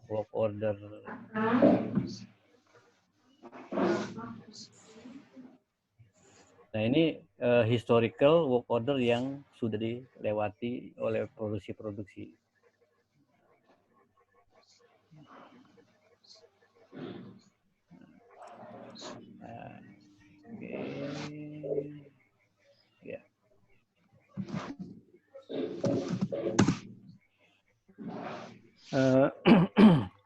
work order. Nah, ini historical work order yang sudah dilewati oleh produksi-produksi. Nah, oke. Ya.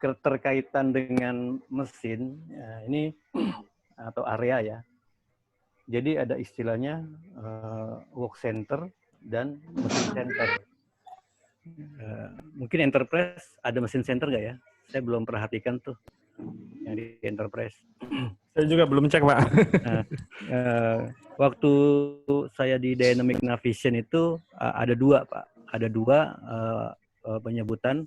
Keterkaitan dengan mesin, ya, ini atau area ya. Jadi ada istilahnya work center dan mesin center. Mungkin enterprise ada mesin center nggak ya? Saya belum perhatikan tuh yang di enterprise. Saya juga belum cek, Pak. Nah, waktu saya di Dynamic Navision itu ada dua, Pak. Ada dua penyebutan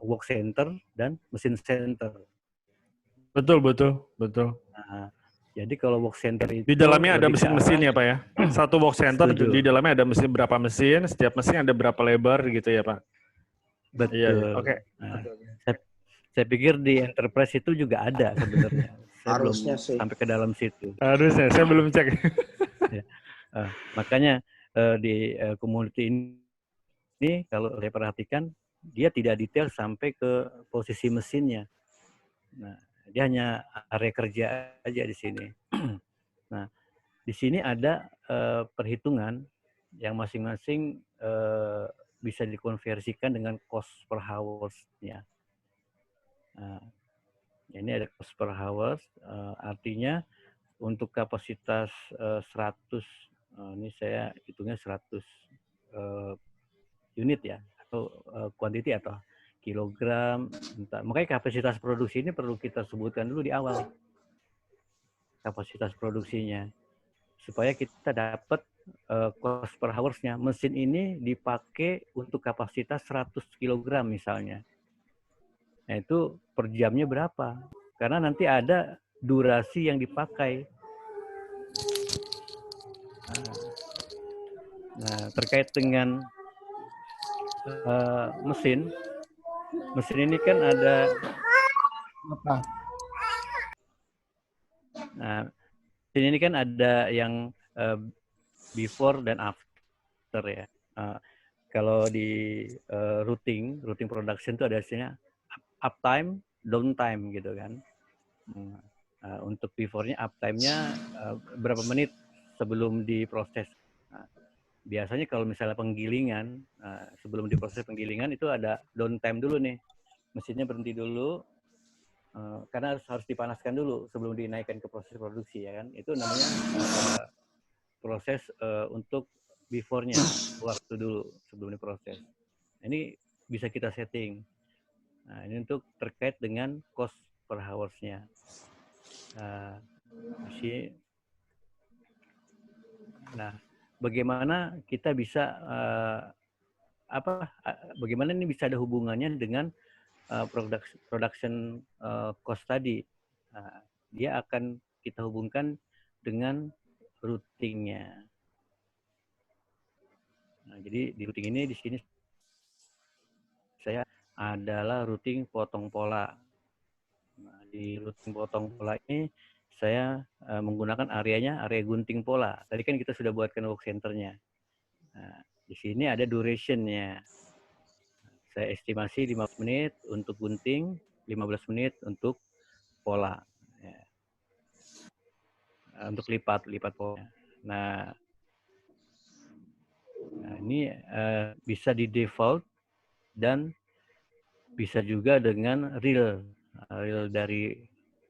work center dan mesin center. Betul, betul, betul. Nah, jadi kalau work center itu Di dalamnya ada lebih ke mesin-mesin ya, Pak ya? Satu work center, setuju. di dalamnya ada mesin berapa mesin, setiap mesin ada berapa lebar gitu ya, Pak? Betul. Iya, iya. Oke. Nah, saya pikir di enterprise itu juga ada sebenarnya. Saya Harusnya belum sih. sampai ke dalam situ. Harusnya, saya belum cek. Ya. Makanya di community ini kalau saya perhatikan dia tidak detail sampai ke posisi mesinnya. Nah, dia hanya area kerja aja di sini. Nah, di sini ada perhitungan yang masing-masing bisa dikonversikan dengan cost per hours-nya. Nah, ini ada cost per hours, artinya untuk kapasitas 100, ini saya hitungnya 100 unit ya, atau quantity atau kilogram. Makanya kapasitas produksi ini perlu kita sebutkan dulu di awal. Kapasitas produksinya. Supaya kita dapat cost per hours-nya. Mesin ini dipakai untuk kapasitas 100 kg misalnya. Nah, itu per jamnya berapa? Karena nanti ada durasi yang dipakai. Nah, terkait dengan mesin ini kan ada Apa? Nah, ini kan ada yang before dan after ya. Kalau di routing production itu ada hasilnya uptime, downtime gitu kan. Untuk before-nya, uptime-nya berapa menit sebelum diproses. Biasanya kalau misalnya penggilingan, sebelum diproses penggilingan itu ada downtime dulu nih. Mesinnya berhenti dulu, karena harus dipanaskan dulu sebelum dinaikkan ke proses produksi ya kan. Itu namanya proses untuk before-nya, waktu dulu sebelum diproses. Ini bisa kita setting. Nah, ini untuk terkait dengan cost per hours-nya. Nah, bagaimana kita bisa bagaimana ini bisa ada hubungannya dengan production cost tadi? Dia akan kita hubungkan dengan routingnya. Nah, jadi di routing ini di sini saya adalah routing potong pola. Nah, di routing potong pola ini saya menggunakan area gunting pola. Tadi kan kita sudah buatkan work center-nya. Nah, di sini ada duration-nya. Saya estimasi 15 menit untuk gunting, 15 menit untuk pola. Ya. Untuk lipat pola. Nah ini bisa di default dan bisa juga dengan real dari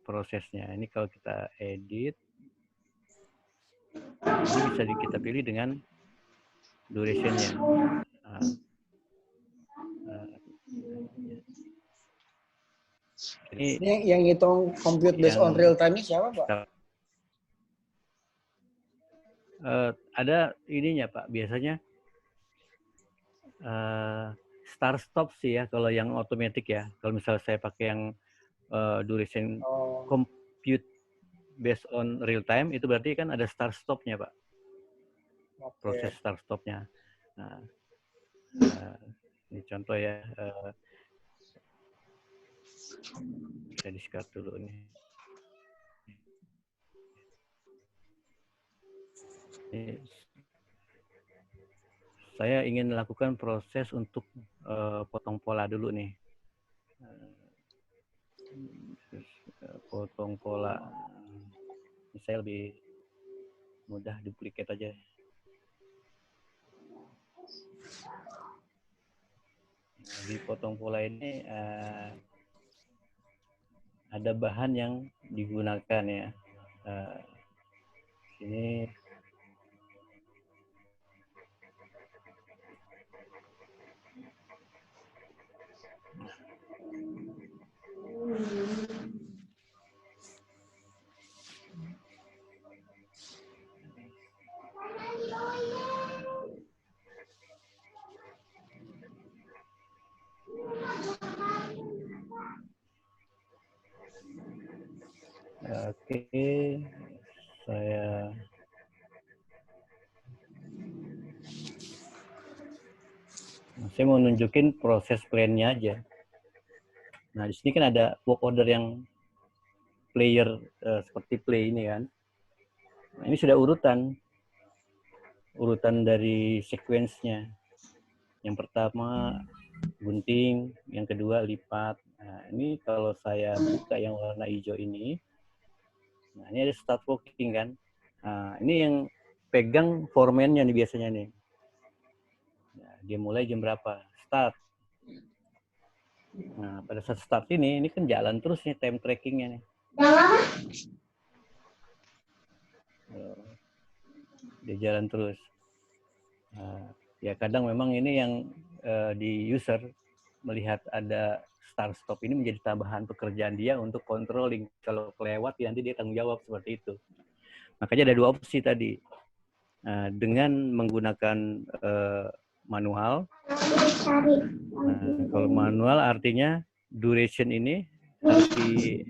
prosesnya. Ini kalau kita edit, ini bisa kita pilih dengan duration-nya. Ini yang ngitung compute based on real time ini siapa, Pak? Ada ininya, Pak. Biasanya start stop sih ya kalau yang otomatis ya. Kalau misalnya saya pakai yang duration compute based on real time, itu berarti kan ada start stopnya, Pak. Proses start stopnya. Nah, ini contoh ya. Saya discard dulu nih. Saya ingin melakukan proses untuk potong pola dulu nih. Potong pola. Saya lebih mudah duplikat aja. Di potong pola ini ada bahan yang digunakan ya. Sini oke, saya mau nunjukin proses plan-nya aja. Nah, di sini kan ada work order yang player seperti play ini kan. Nah, ini sudah urutan dari sequence-nya. Yang pertama gunting, yang kedua lipat. Nah, ini kalau saya buka yang warna hijau ini, nah ini ada start working kan. Nah, ini yang pegang foreman-nya nih biasanya nih. Nah, dia mulai jam berapa? Start. Nah, pada saat start ini kan jalan terus nih time tracking-nya nih. Dia jalan terus. Nah, ya kadang memang ini yang di user melihat ada start stop ini menjadi tambahan pekerjaan dia untuk controlling. Kalau kelewat nanti dia tanggung jawab seperti itu. Makanya ada dua opsi tadi. Nah, dengan menggunakan manual. Nah, kalau manual artinya duration ini harus di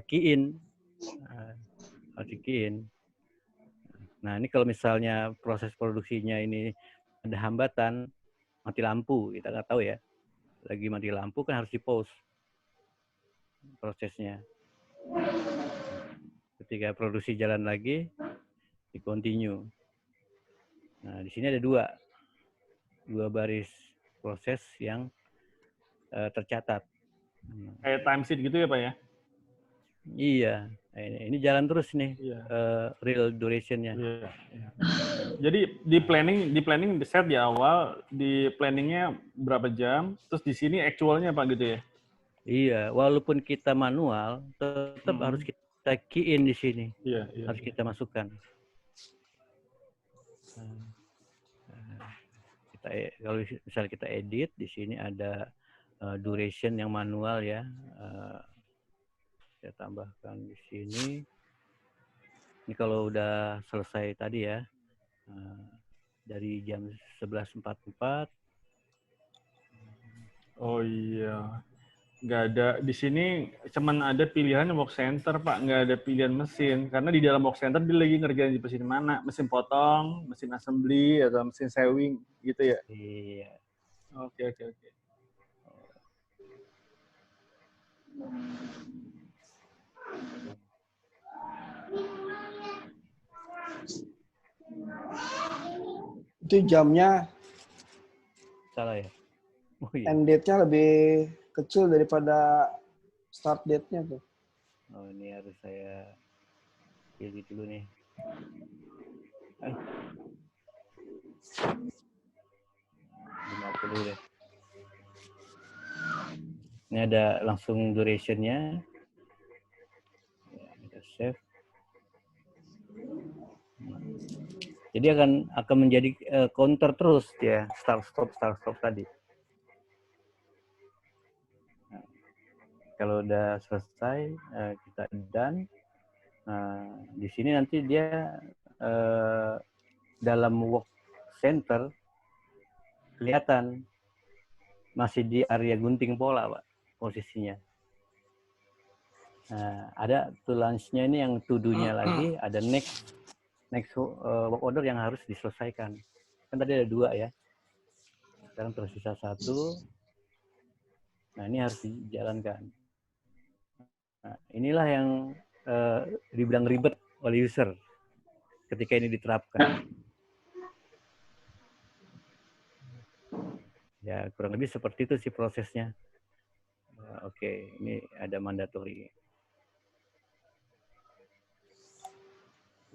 key in. Harus di key in. Nah, ini kalau misalnya proses produksinya ini ada hambatan, mati lampu, kita nggak tahu ya. Lagi mati lampu kan harus di-pause prosesnya. Ketika produksi jalan lagi, di-continue. Nah, di sini ada dua baris proses yang tercatat. Kayak timesheet gitu ya Pak ya? Iya, ini jalan terus nih, real duration-nya. Iya. Jadi di planning di set di awal, di planningnya berapa jam, terus di sini actualnya Pak gitu ya? Iya, walaupun kita manual, tetap harus kita key in di sini. Iya. Harus kita masukkan. Kalau misalnya kita edit, di sini ada duration yang manual ya. Saya tambahkan di sini. Ini kalau udah selesai tadi ya, dari jam 11.44. Oh iya, nggak ada di sini, cuman ada pilihan work center Pak, nggak ada pilihan mesin. Karena di dalam work center dia lagi ngerjain di mesin mana, mesin potong, mesin assembly atau mesin sewing gitu ya? Iya. Oke. Itu jamnya Salah ya? Oh, iya. end date-nya lebih kecil daripada start date-nya tuh. Oh, ini harus saya pilih dulu nih. 50 deh. Ini ada langsung duration-nya. Ya, kita save. Jadi akan menjadi counter terus ya, start stop tadi. Nah, kalau udah selesai, kita done. Nah, di sini nanti dia dalam work center kelihatan masih di area gunting pola, Pak, posisinya. Nah, ada to launch-nya ini yang to-do-nya lagi, ada next work order yang harus diselesaikan. Kan tadi ada 2 ya. Sekarang tersisa 1. Nah, ini harus dijalankan. Nah, inilah yang dibilang ribet oleh user ketika ini diterapkan. Ya, kurang lebih seperti itu sih prosesnya. Oke, ini ada mandatory.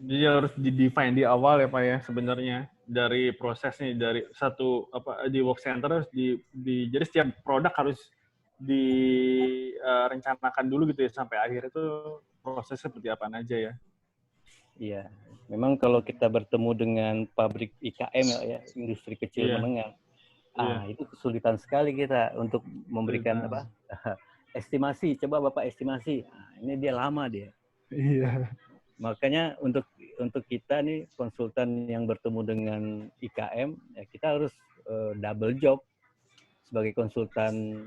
Jadi harus di-define di awal ya Pak ya sebenarnya dari prosesnya dari satu apa di work center harus jadi setiap produk harus direncanakan dulu gitu ya sampai akhir itu prosesnya seperti apa aja ya. Iya, memang kalau kita bertemu dengan pabrik IKM ya, industri kecil menengah, itu kesulitan sekali kita untuk memberikan apa estimasi. Coba Bapak estimasi, ini dia lama dia. Iya. Makanya untuk kita nih konsultan yang bertemu dengan IKM, ya kita harus double job sebagai konsultan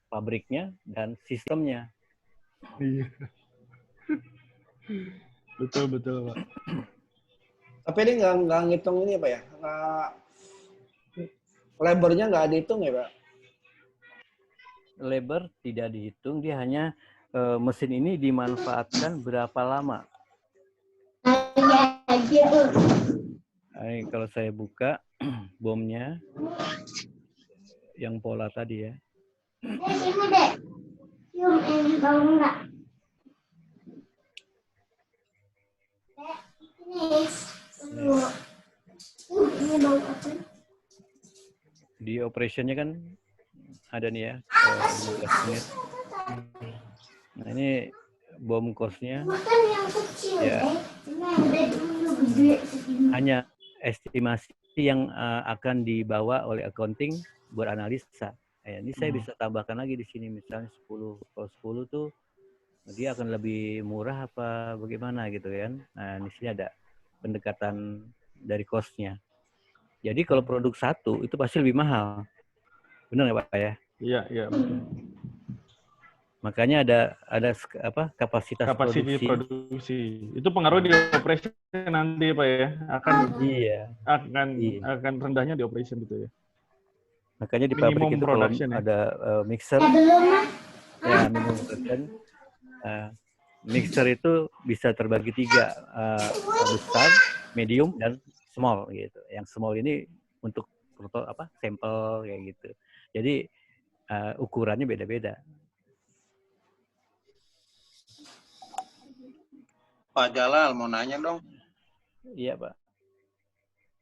pabriknya dan sistemnya. Iya. Betul Pak. Tapi ini nggak ngitung ini Pak ya? Labor-nya nggak dihitung ya Pak? Labor tidak dihitung, dia hanya mesin ini dimanfaatkan berapa lama. Ini kalau saya buka bomnya yang pola tadi ya. Di operationnya kan ada nih ya 15 menit. Nah ini bom cost-nya ya hanya estimasi yang akan dibawa oleh accounting buat analisa. Ini saya bisa tambahkan lagi di sini misalnya 10, kalau 10 tuh dia akan lebih murah apa bagaimana gitu kan. Nah di sini ada pendekatan dari cost-nya. Jadi kalau produk satu itu pasti lebih mahal. Benar ya Pak ya? Iya. Makanya ada apa kapasitas produksi. Itu pengaruh di operation nanti Pak ya. Akan rendahnya di operation gitu ya. Makanya di pabrik itu kalau ada mixer ya minimum production. Mixer itu bisa terbagi 3, besar, medium, dan small gitu. Yang small ini untuk sampel kayak gitu. Jadi ukurannya beda-beda. Pak Jalal mau nanya dong. Iya Pak.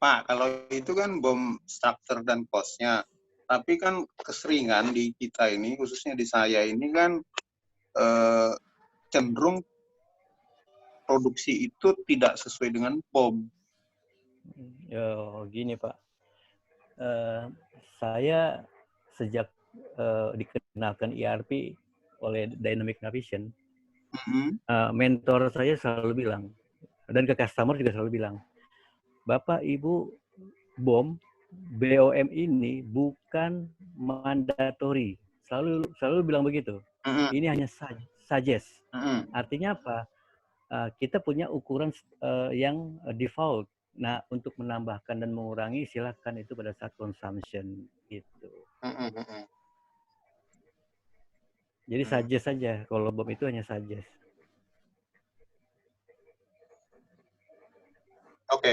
Pak, kalau itu kan bom structure dan cost-nya, tapi kan keseringan di kita ini, khususnya di saya ini kan cenderung produksi itu tidak sesuai dengan bom. Gini Pak, saya sejak dikenalkan ERP oleh Dynamic Navision, mentor saya selalu bilang, dan ke customer juga selalu bilang, Bapak Ibu BOM ini bukan mandatory, selalu bilang begitu. Ini hanya suggest. Artinya apa? Kita punya ukuran yang default. Nah, untuk menambahkan dan mengurangi silakan itu pada saat consumption gitu. Jadi suggest saja. Kalau BOM itu hanya suggest. Oke.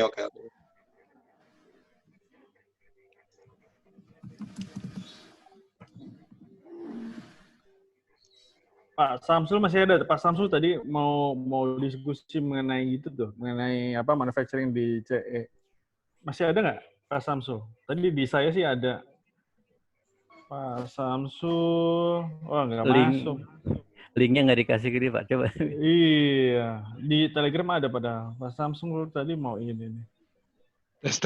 Pak Samsul masih ada. Pak Samsul tadi mau diskusi mengenai gitu tuh, mengenai apa manufacturing di CE. Masih ada nggak Pak Samsul? Tadi di saya sih ada. Pak Samsul, nggak masuk. Linknya nggak dikasih ke dia Pak, coba. Iya, di Telegram ada pada Pak Samsul tadi mau ini. Tes.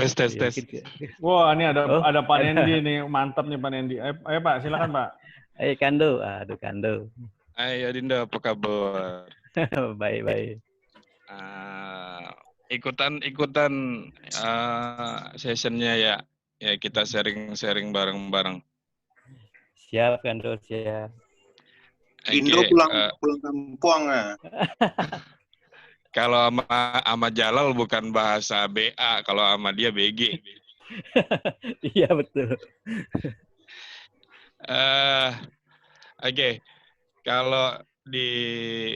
Wah, ini ada Pak Nendi nih, mantap nih Pak Nendi. Ayo Pak, silakan Pak. Ayo Kando, aduh Kando. Ayo Dinda, apa kabar? Baik. Ikutan sessionnya ya. Ya kita sharing bareng-bareng. Siap Kando, siap. Indro pulang kampung Kalau sama Jalal bukan bahasa BA, kalau sama dia BG. Iya betul. Oke, kalau di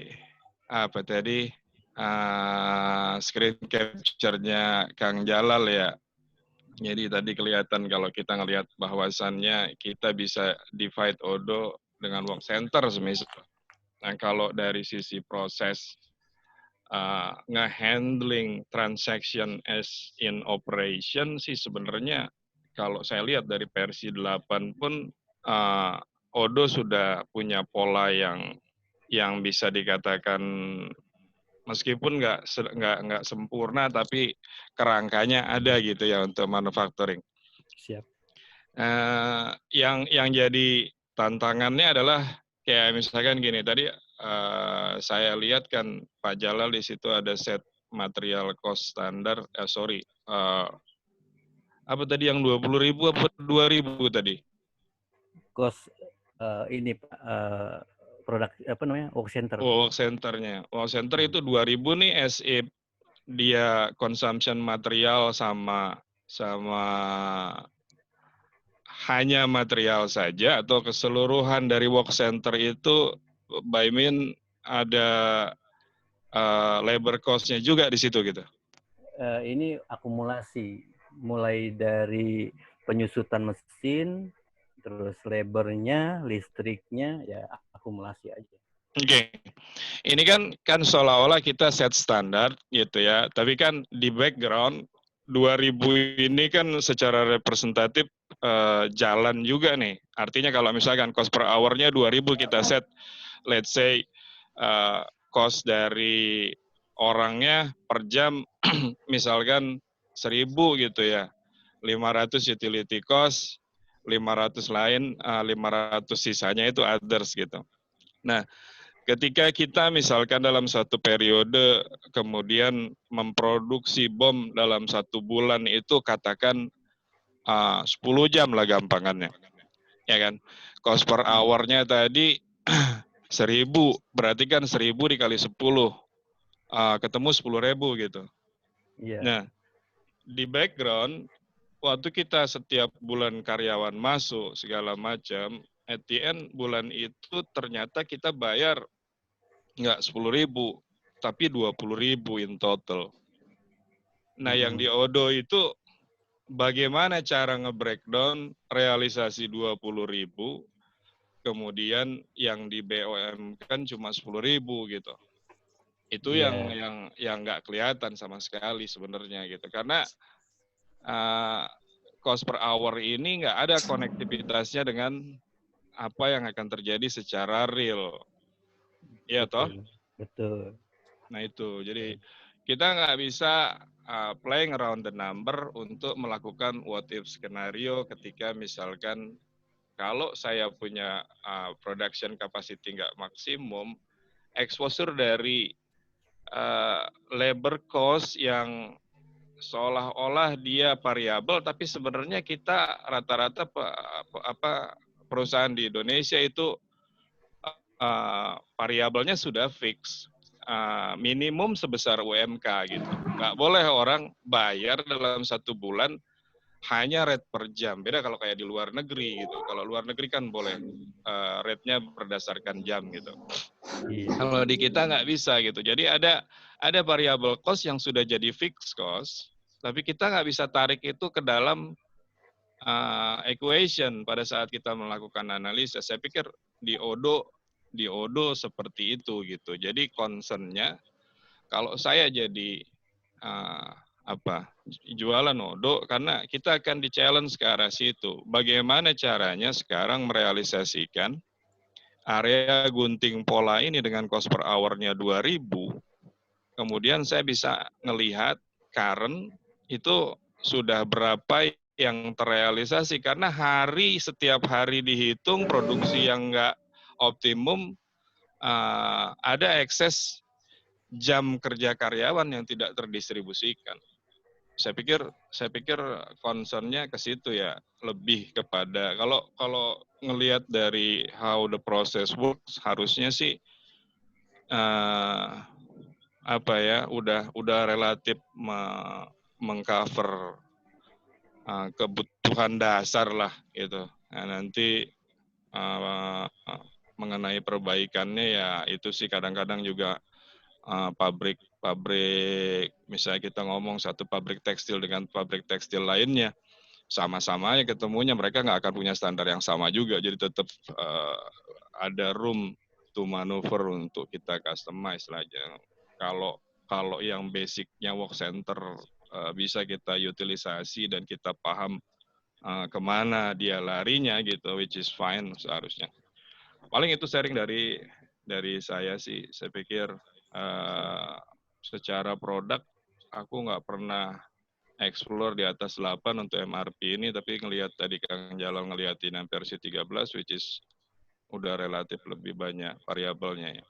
apa tadi screen capture-nya Kang Jalal ya. Jadi tadi kelihatan kalau kita ngelihat bahwasannya kita bisa divide Odo dengan work center semisal. Nah, kalau dari sisi proses nge-handling transaction as in operation sih sebenarnya kalau saya lihat dari versi 8 pun Odo sudah punya pola yang bisa dikatakan meskipun nggak sempurna tapi kerangkanya ada gitu ya untuk manufacturing. Siap. Yang jadi tantangannya adalah kayak misalkan gini tadi saya lihat kan Pak Jalal di situ ada set material cost standar, apa tadi yang 20.000 apa 2.000 tadi? Cost ini Pak, produk apa namanya work center. Oh, work centernya. Work center itu 2.000 nih as if dia consumption material sama hanya material saja atau keseluruhan dari work center itu by mean ada labor cost-nya juga di situ gitu. Ini akumulasi mulai dari penyusutan mesin, terus labornya, listriknya, ya akumulasi aja. Oke. Ini kan seolah-olah kita set standar gitu ya, tapi kan di background 2000 ini kan secara representatif jalan juga nih. Artinya kalau misalkan cost per hour-nya 2000 kita set, let's say cost dari orangnya per jam misalkan 1000 gitu ya. 500 utility cost, 500 lain, 500 sisanya itu others gitu. Nah, ketika kita misalkan dalam satu periode kemudian memproduksi bom dalam 1 bulan itu katakan 10 jam lah gampangannya. Ya kan? Cost per hour-nya tadi 1000, berarti kan 1000 dikali 10. Ketemu 10.000 gitu. Iya. Nah, di background waktu kita setiap bulan karyawan masuk segala macam, at the end bulan itu ternyata kita bayar nggak 10.000, tapi 20.000 in total. Nah, yang di Odo itu bagaimana cara nge-breakdown realisasi 20.000, kemudian yang di BOM kan cuma 10.000 gitu. Itu yang nggak kelihatan sama sekali sebenarnya gitu. Karena cost per hour ini nggak ada konektivitasnya dengan apa yang akan terjadi secara real. Iya toh? Betul. Nah itu, jadi kita nggak bisa playing around the number untuk melakukan what if skenario ketika misalkan kalau saya punya production capacity nggak maksimum, exposure dari labor cost yang seolah-olah dia variabel, tapi sebenarnya kita rata-rata perusahaan di Indonesia itu variabelnya sudah fix. Minimum sebesar UMK gitu. Nggak boleh orang bayar dalam 1 bulan hanya rate per jam. Beda kalau kayak di luar negeri gitu. Kalau luar negeri kan boleh rate-nya berdasarkan jam gitu. Kalau di kita nggak bisa gitu. Jadi ada variable cost yang sudah jadi fixed cost, tapi kita nggak bisa tarik itu ke dalam equation pada saat kita melakukan analisa. Saya pikir di Odo seperti itu gitu. Jadi concern-nya kalau saya jadi jualan Odo, karena kita akan di-challenge ke arah situ. Bagaimana caranya sekarang merealisasikan area gunting pola ini dengan cost per hour-nya 2.000, kemudian saya bisa ngelihat current itu sudah berapa yang terrealisasi, karena setiap hari dihitung produksi yang nggak optimum, ada ekses jam kerja karyawan yang tidak terdistribusikan. Saya pikir concern-nya ke situ ya, lebih kepada kalau ngelihat dari how the process works, harusnya sih udah relatif mengcover kebutuhan dasar lah gitu. Nah, nanti mengenai perbaikannya ya itu sih kadang-kadang juga pabrik misalnya kita ngomong satu pabrik tekstil dengan pabrik tekstil lainnya sama-sama ya ketemunya mereka nggak akan punya standar yang sama juga, jadi tetap ada room to maneuver untuk kita customize lah aja. Kalau yang basicnya work center bisa kita utilisasi dan kita paham kemana dia larinya gitu, which is fine seharusnya. Paling itu sharing dari saya sih. Saya pikir secara produk aku nggak pernah explore di atas 8 untuk MRP ini, tapi ngelihat tadi Kang Jalal ngeliatin yang versi 13, which is udah relatif lebih banyak variabelnya ya.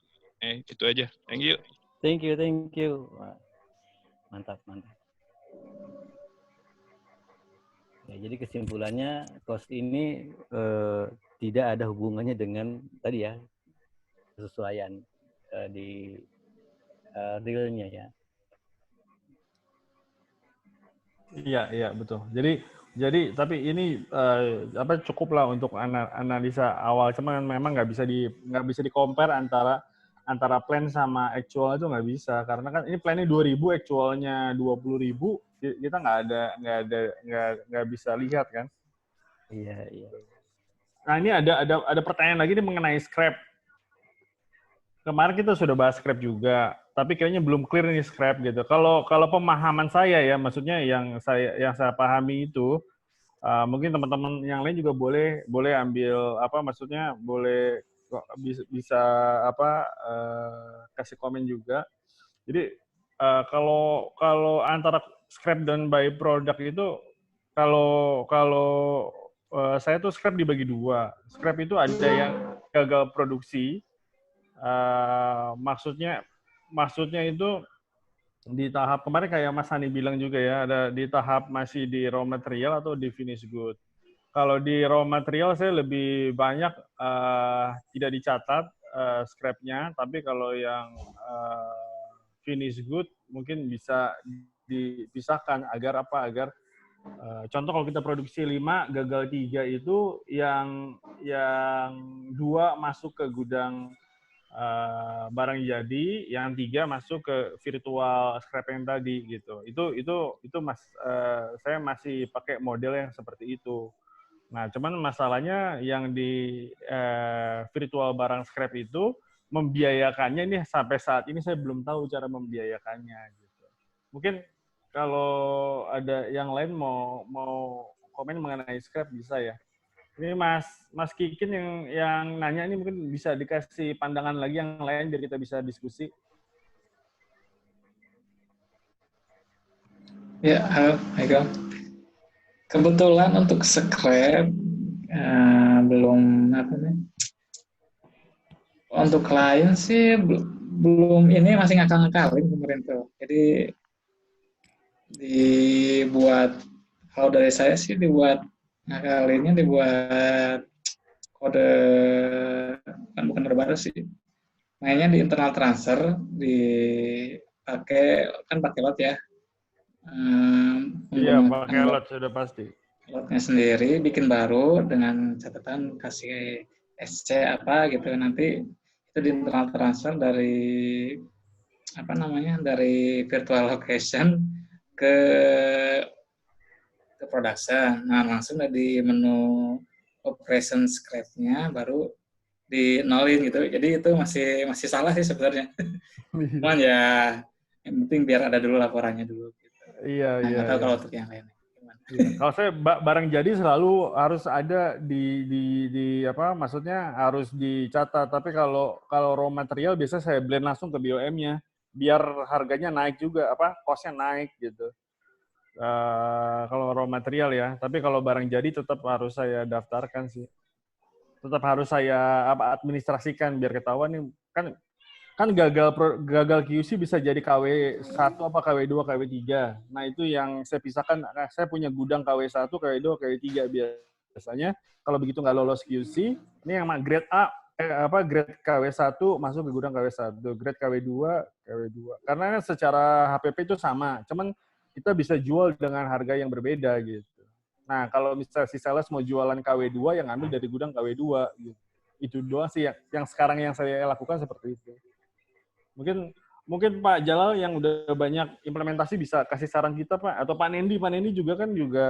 Itu aja. Thank you. Thank you. Wah, mantap. Ya, jadi kesimpulannya cost ini tidak ada hubungannya dengan tadi ya kesesuaian di realnya ya. Iya betul. Jadi tapi ini cukup lah untuk analisa awal. Cuma memang nggak bisa di compare antara plan sama actual itu nggak bisa, karena kan ini plannya 2.000, actualnya 20.000, kita nggak bisa lihat kan. Iya. Nah ini ada pertanyaan lagi nih mengenai scrap. Kemarin kita sudah bahas scrap juga, tapi kayaknya belum clear nih scrap gitu. Kalau pemahaman saya ya, maksudnya yang saya pahami itu, mungkin teman-teman yang lain juga boleh ambil maksudnya boleh bisa kasih komen juga. Jadi kalau antara scrap dan byproduct itu, kalau saya tuh scrap dibagi dua. Scrap itu ada yang gagal produksi. Maksudnya itu di tahap kemarin kayak Mas Hani bilang juga ya, ada di tahap masih di raw material atau di finish good. Kalau di raw material saya lebih banyak tidak dicatat scrap-nya, tapi kalau yang finish good mungkin bisa dipisahkan agar contoh kalau kita produksi 5, gagal 3 itu yang 2 masuk ke gudang barang jadi, yang 3 masuk ke virtual scrapping tadi gitu. Itu saya masih pakai model yang seperti itu. Nah, cuman masalahnya yang di virtual barang scrap itu membiayakannya ini sampai saat ini saya belum tahu cara membiayakannya gitu. Mungkin kalau ada yang lain mau komen mengenai scrap bisa ya. Ini Mas Kikin yang nanya ini mungkin bisa dikasih pandangan lagi yang lain biar kita bisa diskusi. Ya, halo, Michael. Kebetulan untuk scrap belum untuk klien sih belum, ini masih ngakal-ngakalin kemarin tuh. Jadi dibuat, kalau dari saya sih dibuat ngakalinnya, dibuat kode, bukan baru sih, mainnya di internal transfer, pakai lot ya. Iya, pakai lot sudah pasti. Lotnya sendiri, bikin baru dengan catatan kasih SC apa gitu, nanti itu di internal transfer dari dari virtual location ke production. Nah, langsung di menu operation scrap-nya baru di nolin gitu. Jadi itu masih salah sih sebenarnya. Cuman ya yang penting biar ada dulu laporannya dulu gitu. Iya. Nggak tahu kalau untuk yang lain. Kalau saya barang jadi selalu harus ada maksudnya harus dicatat. Tapi kalau raw material biasa saya blend langsung ke BOM-nya biar harganya naik juga, cost-nya naik gitu. Kalau raw material ya, tapi kalau barang jadi tetap harus saya daftarkan sih. Tetap harus saya administrasikan biar ketahuan nih, kan gagal QC bisa jadi KW1 apa KW2, KW3. Nah, itu yang saya pisahkan. Nah, saya punya gudang KW1, KW2, KW3 biasanya. Kalau begitu nggak lolos QC, ini yang grade A, grade KW1 masuk ke gudang KW1, grade KW2, KW2. Karena secara HPP itu sama, cuman kita bisa jual dengan harga yang berbeda gitu. Nah, kalau misalnya si sales mau jualan KW2, yang ambil dari gudang KW2 gitu. Itu doang sih yang sekarang yang saya lakukan seperti itu. Mungkin Pak Jalal yang udah banyak implementasi bisa kasih saran kita, Pak, atau Pak Nendi juga kan udah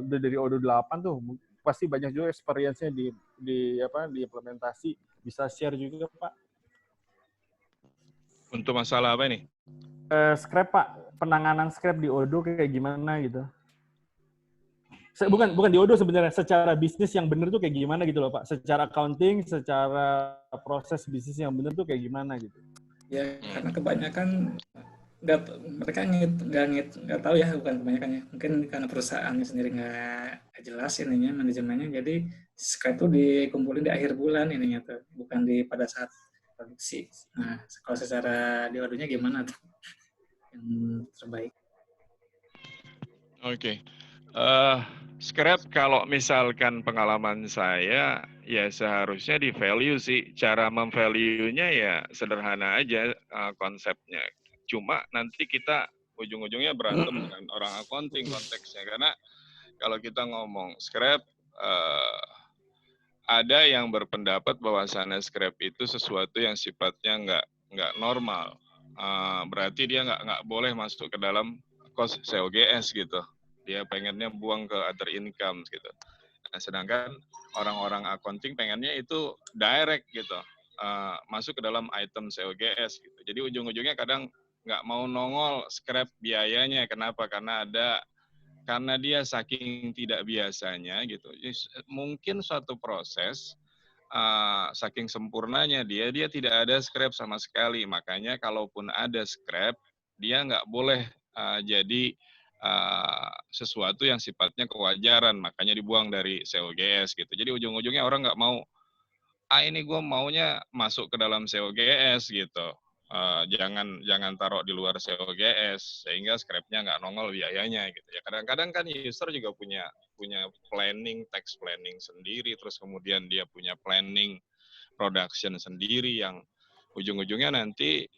dari Odoo 8 tuh pasti banyak juga experience-nya di implementasi, bisa share juga, Pak. Untuk masalah apa ini? Scrap, Pak, penanganan scrap di Odoo kayak gimana gitu. Bukan di Odoo sebenarnya, secara bisnis yang benar tuh kayak gimana gitu loh, Pak. Secara accounting, secara proses bisnis yang benar tuh kayak gimana gitu. Ya, karena kebanyakan mereka nggak tahu ya, bukan kebanyakannya. Mungkin karena perusahaannya sendiri nggak jelas ininya, manajemennya. Jadi scrap itu dikumpulin di akhir bulan ininya tuh, bukan pada saat produksi. Nah, kalau secara di Odoo-nya gimana tuh yang terbaik? Oke. Scrap kalau misalkan pengalaman saya, ya seharusnya di value sih. Cara memvalue-nya ya sederhana aja konsepnya. Cuma nanti kita ujung-ujungnya berantem dengan orang accounting konteksnya. Karena kalau kita ngomong scrap, ada yang berpendapat bahwasannya scrap itu sesuatu yang sifatnya nggak normal. Berarti dia nggak boleh masuk ke dalam cost COGS gitu. Dia pengennya buang ke other income gitu. Nah, sedangkan orang-orang accounting pengennya itu direct gitu, masuk ke dalam item COGS gitu. Jadi ujung-ujungnya kadang nggak mau nongol scrap biayanya. Kenapa? Karena dia saking tidak biasanya gitu. Mungkin suatu proses saking sempurnanya dia tidak ada scrap sama sekali. Makanya kalaupun ada scrap, dia nggak boleh jadi sesuatu yang sifatnya kewajaran, makanya dibuang dari COGS gitu. Jadi ujung-ujungnya orang nggak mau, ini gue maunya masuk ke dalam COGS gitu. Jangan taruh di luar COGS sehingga scrap-nya nggak nongol biayanya gitu ya. Kadang-kadang kan user juga punya planning, tax planning sendiri, terus kemudian dia punya planning production sendiri yang ujung-ujungnya nanti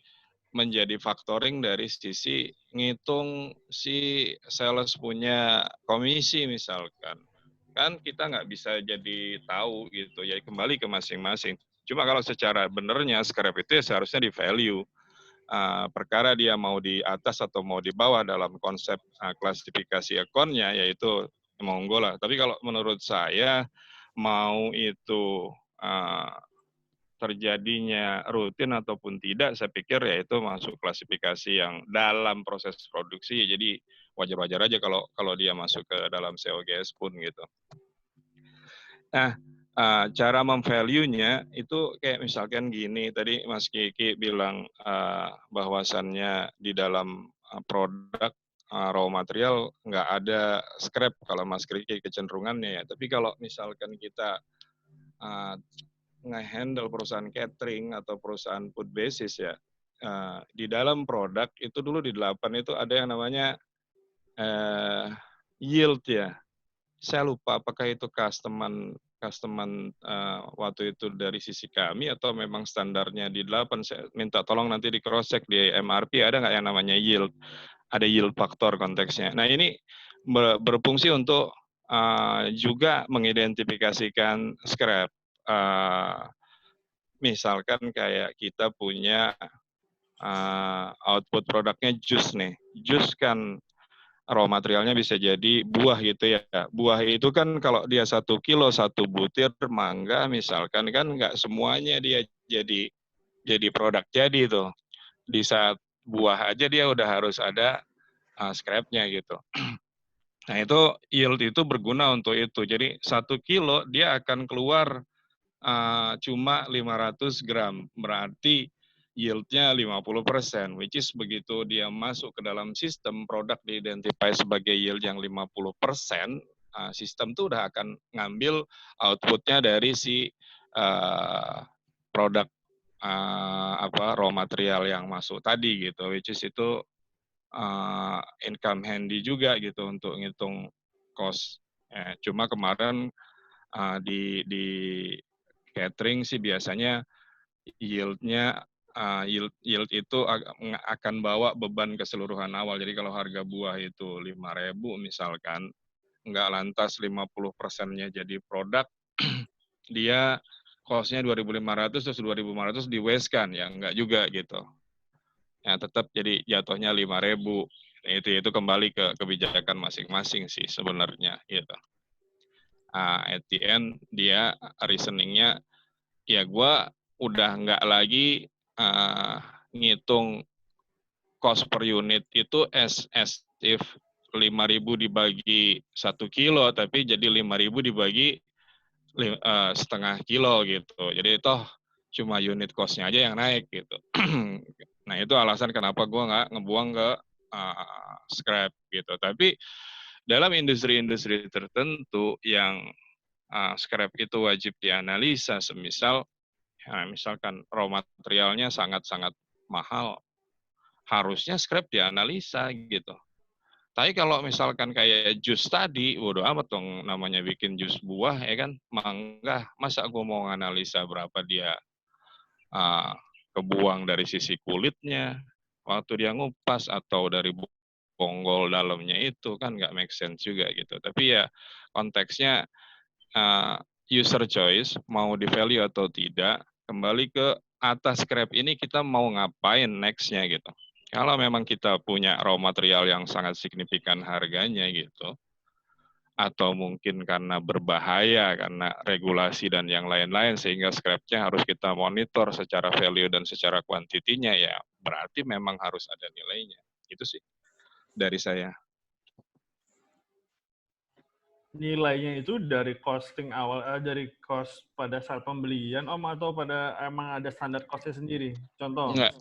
menjadi factoring dari sisi ngitung si sales punya komisi misalkan. Kan kita nggak bisa jadi tahu gitu, ya kembali ke masing-masing. Cuma kalau secara benernya scrap itu ya seharusnya di value. Perkara dia mau di atas atau mau di bawah dalam konsep klasifikasi akunnya, yaitu monggo lah. Tapi kalau menurut saya, mau itu terjadinya rutin ataupun tidak, saya pikir ya itu masuk klasifikasi yang dalam proses produksi. Jadi wajar-wajar aja kalau dia masuk ke dalam COGS pun gitu. Nah, cara memvalue-nya itu kayak misalkan gini, tadi Mas Kiki bilang bahwasannya di dalam produk raw material nggak ada scrap kalau Mas Kiki kecenderungannya ya. Tapi kalau misalkan kita nge-handle perusahaan catering atau perusahaan food basis ya, di dalam produk itu dulu di 8 itu ada yang namanya yield ya. Saya lupa apakah itu customer waktu itu dari sisi kami atau memang standarnya di 8. Saya minta tolong nanti di cross check di MRP ada nggak yang namanya yield. Ada yield faktor konteksnya. Nah ini berfungsi untuk juga mengidentifikasikan scrap. Misalkan kayak kita punya output produknya jus nih. Jus kan raw materialnya bisa jadi buah gitu ya. Buah itu kan kalau dia 1 kilo 1 butir mangga misalkan kan nggak semuanya dia jadi produk jadi tuh. Di saat buah aja dia udah harus ada scrap-nya gitu. Nah itu yield itu berguna untuk itu. Jadi 1 kilo dia akan keluar cuma 500 gram. Berarti yield-nya 50%, which is begitu dia masuk ke dalam sistem produk di-identify sebagai yield yang 50%, sistem itu udah akan ngambil output-nya dari si produk raw material yang masuk tadi gitu, which is itu income handy juga gitu untuk ngitung cost. Cuma kemarin di catering sih biasanya yield-nya yield itu akan bawa beban keseluruhan awal. Jadi kalau harga buah itu 5.000 misalkan, nggak lantas 50%-nya jadi produk, dia cost-nya 2.500 terus 2.500 di waste kan, ya enggak juga gitu. Ya tetap jadi jatuhnya 5.000. Itu kembali ke kebijakan masing-masing sih sebenarnya gitu. At the end dia reasoningnya ya gue udah nggak lagi ngitung cost per unit itu as if 5.000 dibagi 1 kilo, tapi jadi 5.000 dibagi setengah kilo gitu. Jadi toh cuma unit cost-nya aja yang naik gitu. Nah itu alasan kenapa gue nggak ngebuang ke scrap gitu. Tapi dalam industri-industri tertentu yang scrap itu wajib dianalisa, semisal misalkan raw materialnya sangat-sangat mahal, harusnya scrap dianalisa gitu. Tapi kalau misalkan kayak jus tadi, bodo amat dong namanya bikin jus buah ya kan, mangga, masa gue mau analisa berapa dia kebuang dari sisi kulitnya waktu dia ngupas atau dari bonggol dalamnya itu kan nggak make sense juga gitu. Tapi ya konteksnya user choice mau di value atau tidak, kembali ke atas scrap ini kita mau ngapain next-nya gitu. Kalau memang kita punya raw material yang sangat signifikan harganya gitu, atau mungkin karena berbahaya, karena regulasi dan yang lain-lain, sehingga scrap-nya harus kita monitor secara value dan secara kuantitinya, ya berarti memang harus ada nilainya. Itu sih dari saya. Nilainya itu dari costing awal, dari cost pada saat pembelian, Om, atau pada emang ada standar costnya sendiri? Contoh, Enggak.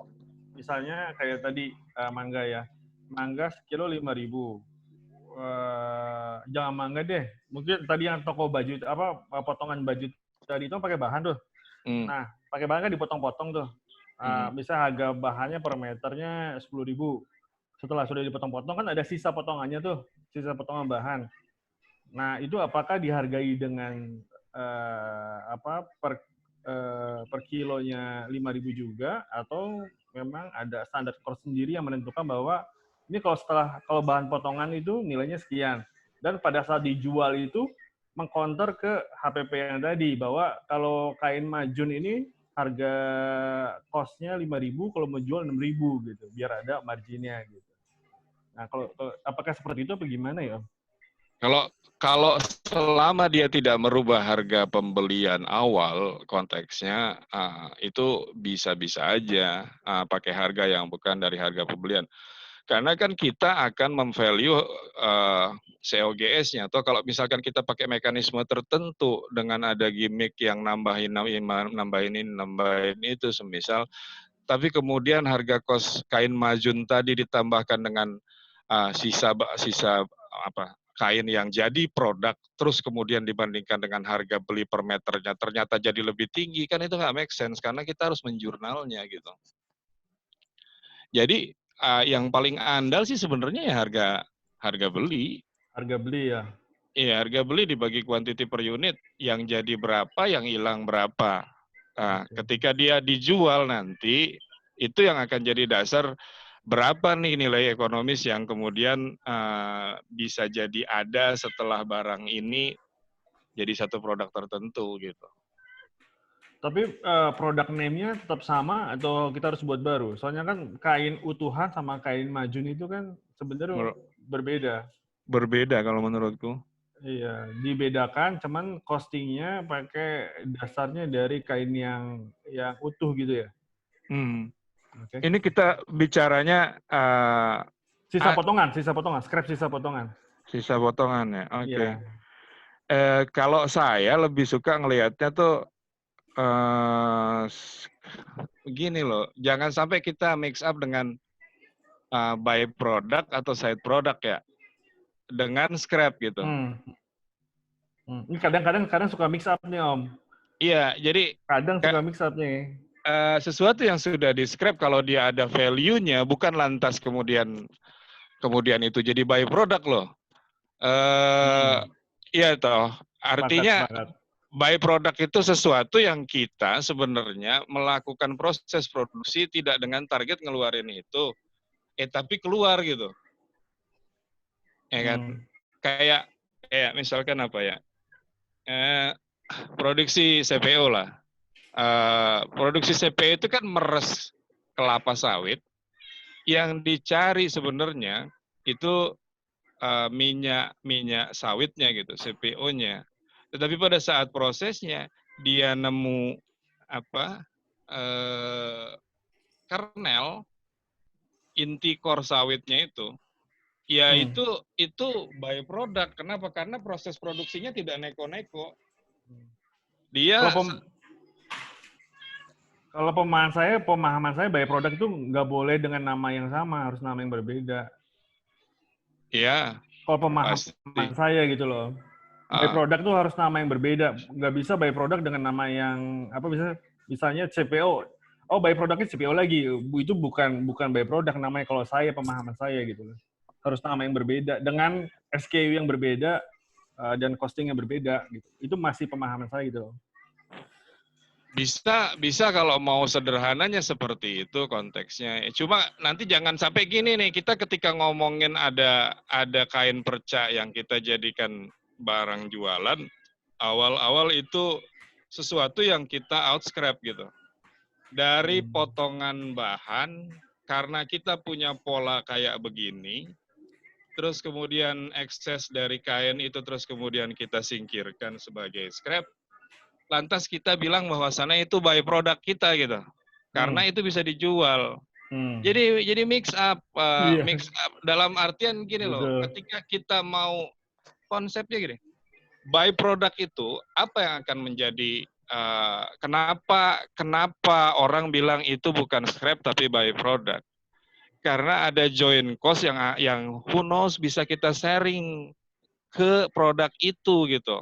misalnya kayak tadi mangga ya, mangga sekilo 5.000. Jangan mangga deh, mungkin tadi yang toko baju apa potongan baju tadi itu pakai bahan tuh. Nah, pakai bahan kan dipotong-potong tuh. Bisa harga bahannya per meternya 10.000. Setelah sudah dipotong-potong kan ada sisa potongannya tuh, sisa potongan bahan. Nah, itu apakah dihargai dengan per kilonya 5.000 juga, atau memang ada standar cost sendiri yang menentukan bahwa ini kalau bahan potongan itu nilainya sekian, dan pada saat dijual itu mengcounter ke HPP yang tadi bahwa kalau kain majun ini harga cost-nya 5.000, kalau menjual 6.000 gitu, biar ada marginnya gitu. Nah, kalau apakah seperti itu atau gimana ya? Kalau selama dia tidak merubah harga pembelian awal konteksnya, itu bisa-bisa aja pakai harga yang bukan dari harga pembelian. Karena kan kita akan memvalue COGS-nya. Atau kalau misalkan kita pakai mekanisme tertentu dengan ada gimmick yang nambahin itu, semisal, tapi kemudian harga kos kain majun tadi ditambahkan dengan sisa kain yang jadi produk, terus kemudian dibandingkan dengan harga beli per meternya ternyata jadi lebih tinggi, kan itu nggak make sense, karena kita harus menjurnalnya gitu. Jadi yang paling andal sih sebenarnya ya harga beli. Harga beli ya? Iya, harga beli dibagi quantity per unit, yang jadi berapa, yang hilang berapa. Nah, ketika dia dijual nanti, itu yang akan jadi dasar berapa nih nilai ekonomis yang kemudian bisa jadi ada setelah barang ini jadi satu produk tertentu gitu. Tapi produk name-nya tetap sama atau kita harus buat baru? Soalnya kan kain utuhan sama kain majun itu kan sebenarnya berbeda. Berbeda kalau menurutku. Iya, dibedakan, cuman costing-nya pakai dasarnya dari kain yang utuh gitu ya. Okay. Ini kita bicaranya sisa potongan, scrap sisa potongan. Sisa potongan ya, oke. Okay. Yeah. Kalau saya lebih suka ngelihatnya tuh begini loh, jangan sampai kita mix up dengan by product atau side product ya, dengan scrap gitu. Ini kadang suka mix up nih Om. Iya, jadi kadang suka mix up nih. Sesuatu yang sudah di scrap kalau dia ada value-nya, bukan lantas kemudian itu jadi by product loh. Iya toh, artinya by product itu sesuatu yang kita sebenarnya melakukan proses produksi tidak dengan target ngeluarin itu, tapi keluar gitu. Ya kan? Kayak misalkan apa ya? Produksi CPO lah. produksi CPO itu kan meres kelapa sawit. Yang dicari sebenarnya itu minyak sawitnya gitu, CPO-nya. Tetapi pada saat prosesnya dia nemu kernel inti core sawitnya itu, ya itu byproduct. Kenapa? Karena proses produksinya tidak neko-neko. Dia kalau pemahaman saya byproduct itu nggak boleh dengan nama yang sama, harus nama yang berbeda. ya Kalau pemahaman pasti. saya gitu loh. Byproduct tuh harus nama yang berbeda. Nggak bisa byproduct dengan nama yang misalnya CPO. Oh, byproductnya CPO lagi. Itu bukan byproduct namanya kalau saya, pemahaman saya gitu loh. Harus nama yang berbeda dengan SKU yang berbeda dan costing yang berbeda gitu. Itu masih pemahaman saya gitu loh. Bisa kalau mau sederhananya seperti itu konteksnya. Cuma nanti jangan sampai gini nih, kita ketika ngomongin ada kain perca yang kita jadikan barang jualan, awal-awal itu sesuatu yang kita outscrap gitu. Dari potongan bahan, karena kita punya pola kayak begini, terus kemudian ekses dari kain itu terus kemudian kita singkirkan sebagai scrap, lantas kita bilang bahwasannya itu byproduct kita gitu, karena itu bisa dijual. Jadi mix up dalam artian gini loh, ketika kita mau konsepnya gini, byproduct itu apa yang akan menjadi kenapa orang bilang itu bukan scrap tapi byproduct? Karena ada joint cost yang who knows bisa kita sharing ke produk itu gitu.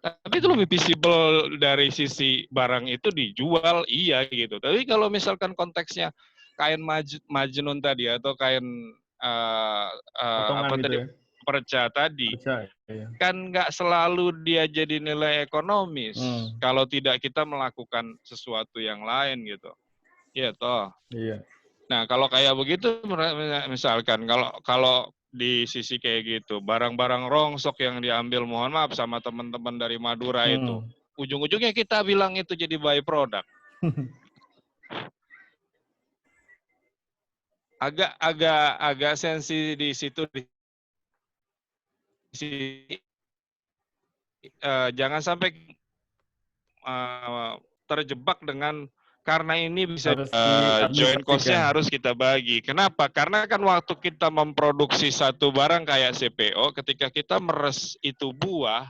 Tapi itu lebih visible dari sisi barang itu dijual, iya gitu. Tapi kalau misalkan konteksnya kain Majnun tadi atau kain perca tadi, kan nggak selalu dia jadi nilai ekonomis. Kalau tidak kita melakukan sesuatu yang lain gitu. Iya toh. Iya. Nah kalau kayak begitu, misalkan kalau di sisi kayak gitu, barang-barang rongsok yang diambil, mohon maaf sama teman-teman dari Madura itu, ujung-ujungnya kita bilang itu jadi byproduct. Agak sensi di situ. Jangan sampai terjebak dengan karena ini bisa joint cost-nya harus kita bagi. Kenapa? Karena kan waktu kita memproduksi satu barang kayak CPO, ketika kita meres itu buah,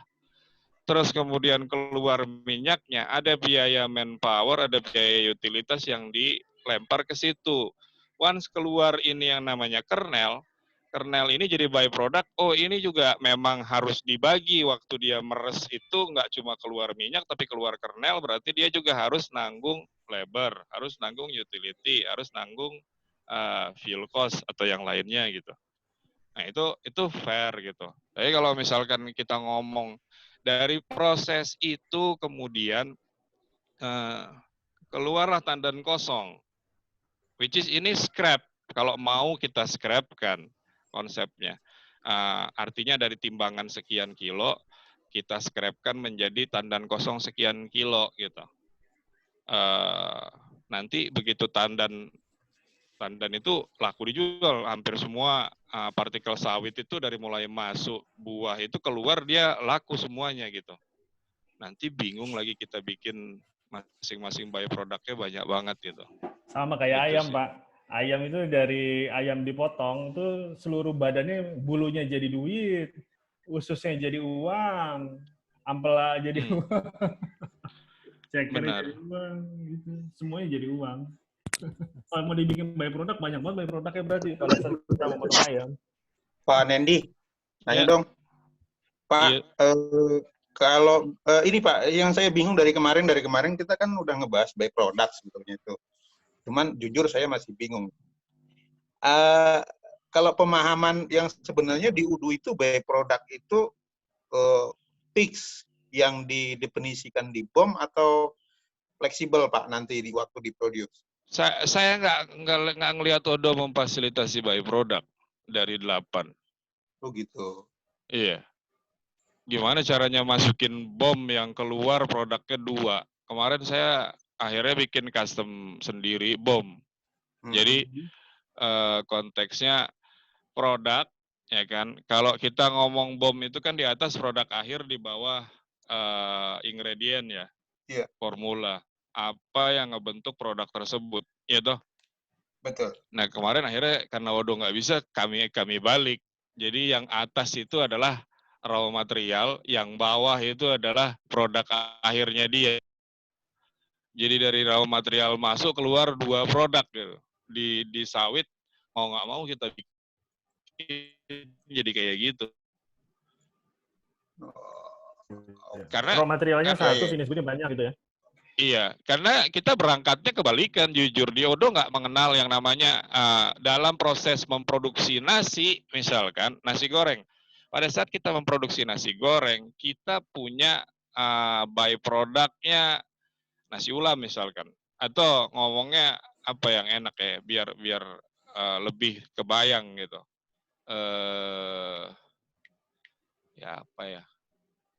terus kemudian keluar minyaknya, ada biaya manpower, ada biaya utilitas yang dilempar ke situ. Once keluar ini yang namanya kernel ini jadi byproduct, oh ini juga memang harus dibagi waktu dia meres itu, nggak cuma keluar minyak, tapi keluar kernel, berarti dia juga harus nanggung labor, harus nanggung utility, harus nanggung fuel cost atau yang lainnya gitu. Nah itu fair gitu. Tapi kalau misalkan kita ngomong dari proses itu kemudian keluarlah tandan kosong, which is ini scrap. Kalau mau kita scrap kan konsepnya. Artinya dari timbangan sekian kilo, kita scrapkan menjadi tandan kosong sekian kilo gitu. Nanti begitu tandan itu laku dijual, hampir semua partikel sawit itu dari mulai masuk buah itu keluar dia laku semuanya gitu. Nanti bingung lagi kita bikin masing-masing byproduct-nya banyak banget gitu. Sama kayak gitu ayam sih. Pak. Ayam itu dari ayam dipotong itu seluruh badannya bulunya jadi duit, ususnya jadi uang, ampela jadi uang, cekernya jadi uang, gitu. Semuanya jadi uang. Kalau mau dibikin byproduct banyak banget byproduct-nya berarti pada saat kita memotong ayam. Pak Nendi, nanya dong. Pak, kalau ini Pak, yang saya bingung dari kemarin kita kan udah ngebahas byproduct sebetulnya itu. Cuman jujur saya masih bingung. Kalau pemahaman yang sebenarnya di UDU itu byproduct itu fix yang didefinisikan di BOM atau fleksibel Pak nanti di waktu diproduce? Saya nggak ngelihat Odo memfasilitasi byproduct dari 8. Oh gitu. Iya. Gimana caranya masukin BOM yang keluar produknya 2? kemarin saya akhirnya bikin custom sendiri BOM. Jadi konteksnya produk, ya kan. Kalau kita ngomong BOM itu kan di atas produk akhir, di bawah ingredient ya, formula. Apa yang ngebentuk produk tersebut, ya toh? Betul. Nah kemarin akhirnya karena Odo nggak bisa, kami balik. Jadi yang atas itu adalah raw material, yang bawah itu adalah produk akhirnya dia. Jadi dari raw material masuk keluar 2 produk gitu. Di sawit mau nggak mau kita bikin jadi kayak gitu. Karena raw materialnya satu, iya. finish good-nya banyak gitu ya. Iya, karena kita berangkatnya kebalikan, jujur. Di Odo nggak mengenal yang namanya dalam proses memproduksi nasi, misalkan nasi goreng. Pada saat kita memproduksi nasi goreng, kita punya by-product-nya nasi ulam misalkan. Atau ngomongnya apa yang enak ya, biar lebih kebayang gitu. Ya apa ya?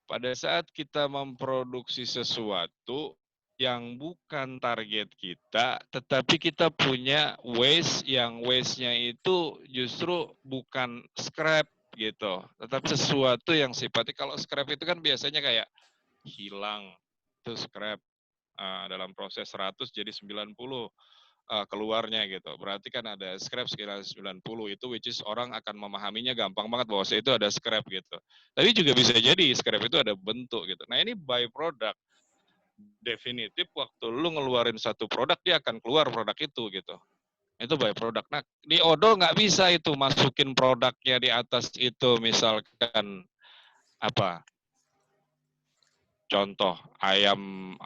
Pada saat kita memproduksi sesuatu yang bukan target kita, tetapi kita punya waste, yang waste-nya itu justru bukan scrap gitu, tetapi sesuatu yang sifatnya, kalau scrap itu kan biasanya kayak hilang, itu scrap, dalam proses 100 jadi 90 keluarnya gitu. Berarti kan ada scrap sekitar 90 itu, which is orang akan memahaminya gampang banget bahwa itu ada scrap gitu. Tapi juga bisa jadi scrap itu ada bentuk gitu. Nah ini by product. Definitif waktu lu ngeluarin satu produk, dia akan keluar produk itu gitu. Itu by product. Nah di Odo nggak bisa itu masukin produknya di atas itu, misalkan apa? Contoh ayam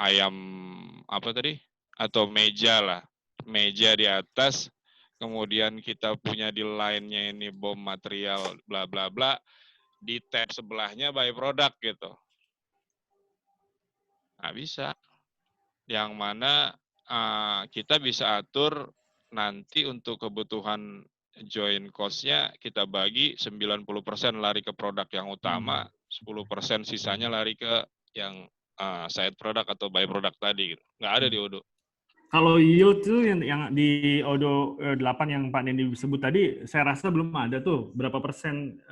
apa tadi? Atau meja lah. Meja di atas, kemudian kita punya di line-nya ini BOM material bla bla bla, di tab sebelahnya by product gitu. Nggak bisa. Yang mana kita bisa atur nanti untuk kebutuhan join cost-nya kita bagi 90% lari ke produk yang utama, 10% sisanya lari ke yang side product atau by product tadi gitu. Nggak ada di Odo. Kalau yield tuh yang di Odo 8 yang Pak Dendi sebut tadi, saya rasa belum ada tuh berapa persen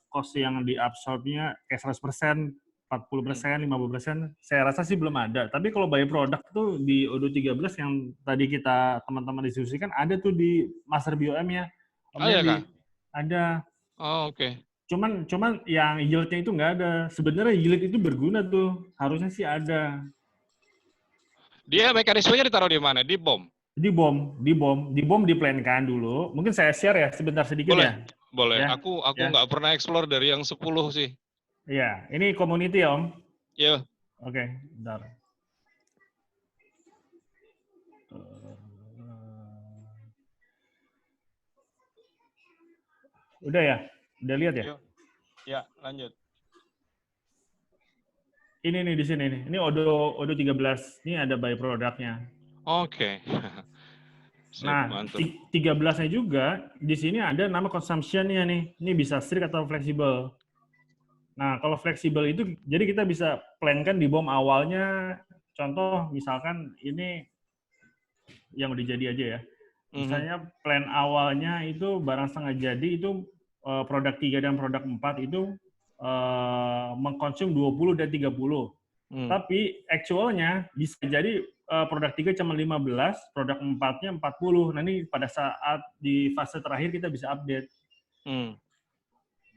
cost yang diabsorbnya kayak 100%, 40%, 50%, saya rasa sih belum ada. Tapi kalau by product tuh di Odo 13 yang tadi kita teman-teman diskusikan, ada tuh di Master BOM-nya. Ada kah? Ada. Oh, oke. Cuman yang yield-nya itu nggak ada. Sebenarnya yield itu berguna tuh. Harusnya sih ada. Dia mekanismenya ditaruh di mana? Di BOM? Di BOM diplankan dulu. Mungkin saya share ya sebentar sedikit. Boleh, ya. Boleh. Ya, Aku nggak pernah explore dari yang 10 sih. Iya, ini community ya Om. Iya. Oke, bentar. Udah ya? Udah lihat ya? Ya, lanjut. Ini nih di sini nih. Ini Odo 13. Ini ada by product-nya. Oke. Nah, 13-nya juga di sini ada nama consumption-nya nih. Ini bisa strict atau fleksibel. Nah, kalau fleksibel itu jadi kita bisa plan-kan di BOM awalnya. Contoh misalkan ini yang udah jadi aja ya. Misalnya plan awalnya itu barang setengah jadi itu produk 3 dan produk 4 itu mengkonsum 20 dan 30. Tapi actualnya bisa jadi produk 3 cuma 15, produk 4-nya 40. Nah ini pada saat di fase terakhir kita bisa update.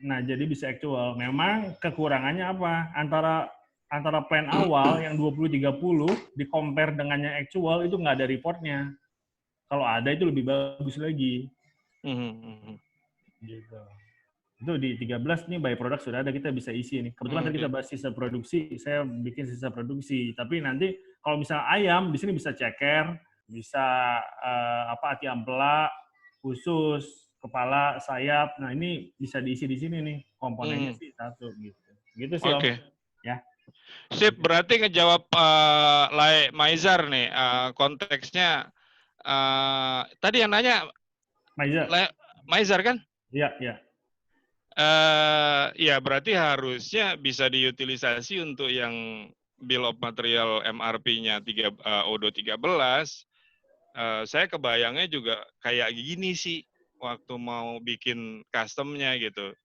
Nah jadi bisa actual. Memang kekurangannya apa? Antara plan awal yang 20-30 di compare dengan yang actual itu nggak ada reportnya. Kalau ada itu lebih bagus lagi. Gitu. Itu di 13 nih by product sudah ada, kita bisa isi nih. Kebetulan tadi kita bahas sisa produksi, saya bikin sisa produksi. Tapi nanti kalau misalnya ayam di sini bisa ceker, bisa ati ampela, usus, kepala, sayap. Nah, ini bisa diisi di sini nih. Komponennya sih satu gitu. Gitu sih Om. Ya. Sip, berarti ngejawab Maizar nih, konteksnya tadi yang nanya Maizar kan? Iya, iya. Ya berarti harusnya bisa diutilisasi untuk yang bill of material MRP-nya ODO 13. Saya kebayangnya juga kayak gini sih waktu mau bikin custom-nya gitu.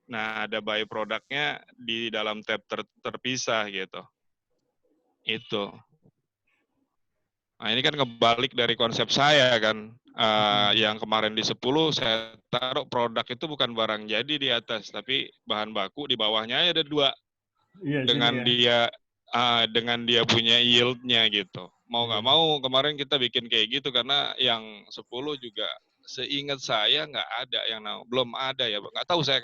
Nah, ada by product-nya di dalam tab terpisah gitu. Itu. Nah, ini kan kebalik dari konsep saya kan. Yang kemarin di 10 saya taruh produk itu bukan barang jadi di atas, tapi bahan baku di bawahnya ada 2. Iya, Dengan dia punya yield-nya gitu. Mau nggak mau kemarin kita bikin kayak gitu karena yang 10 juga seingat saya nggak ada yang belum ada ya. Nggak tahu saya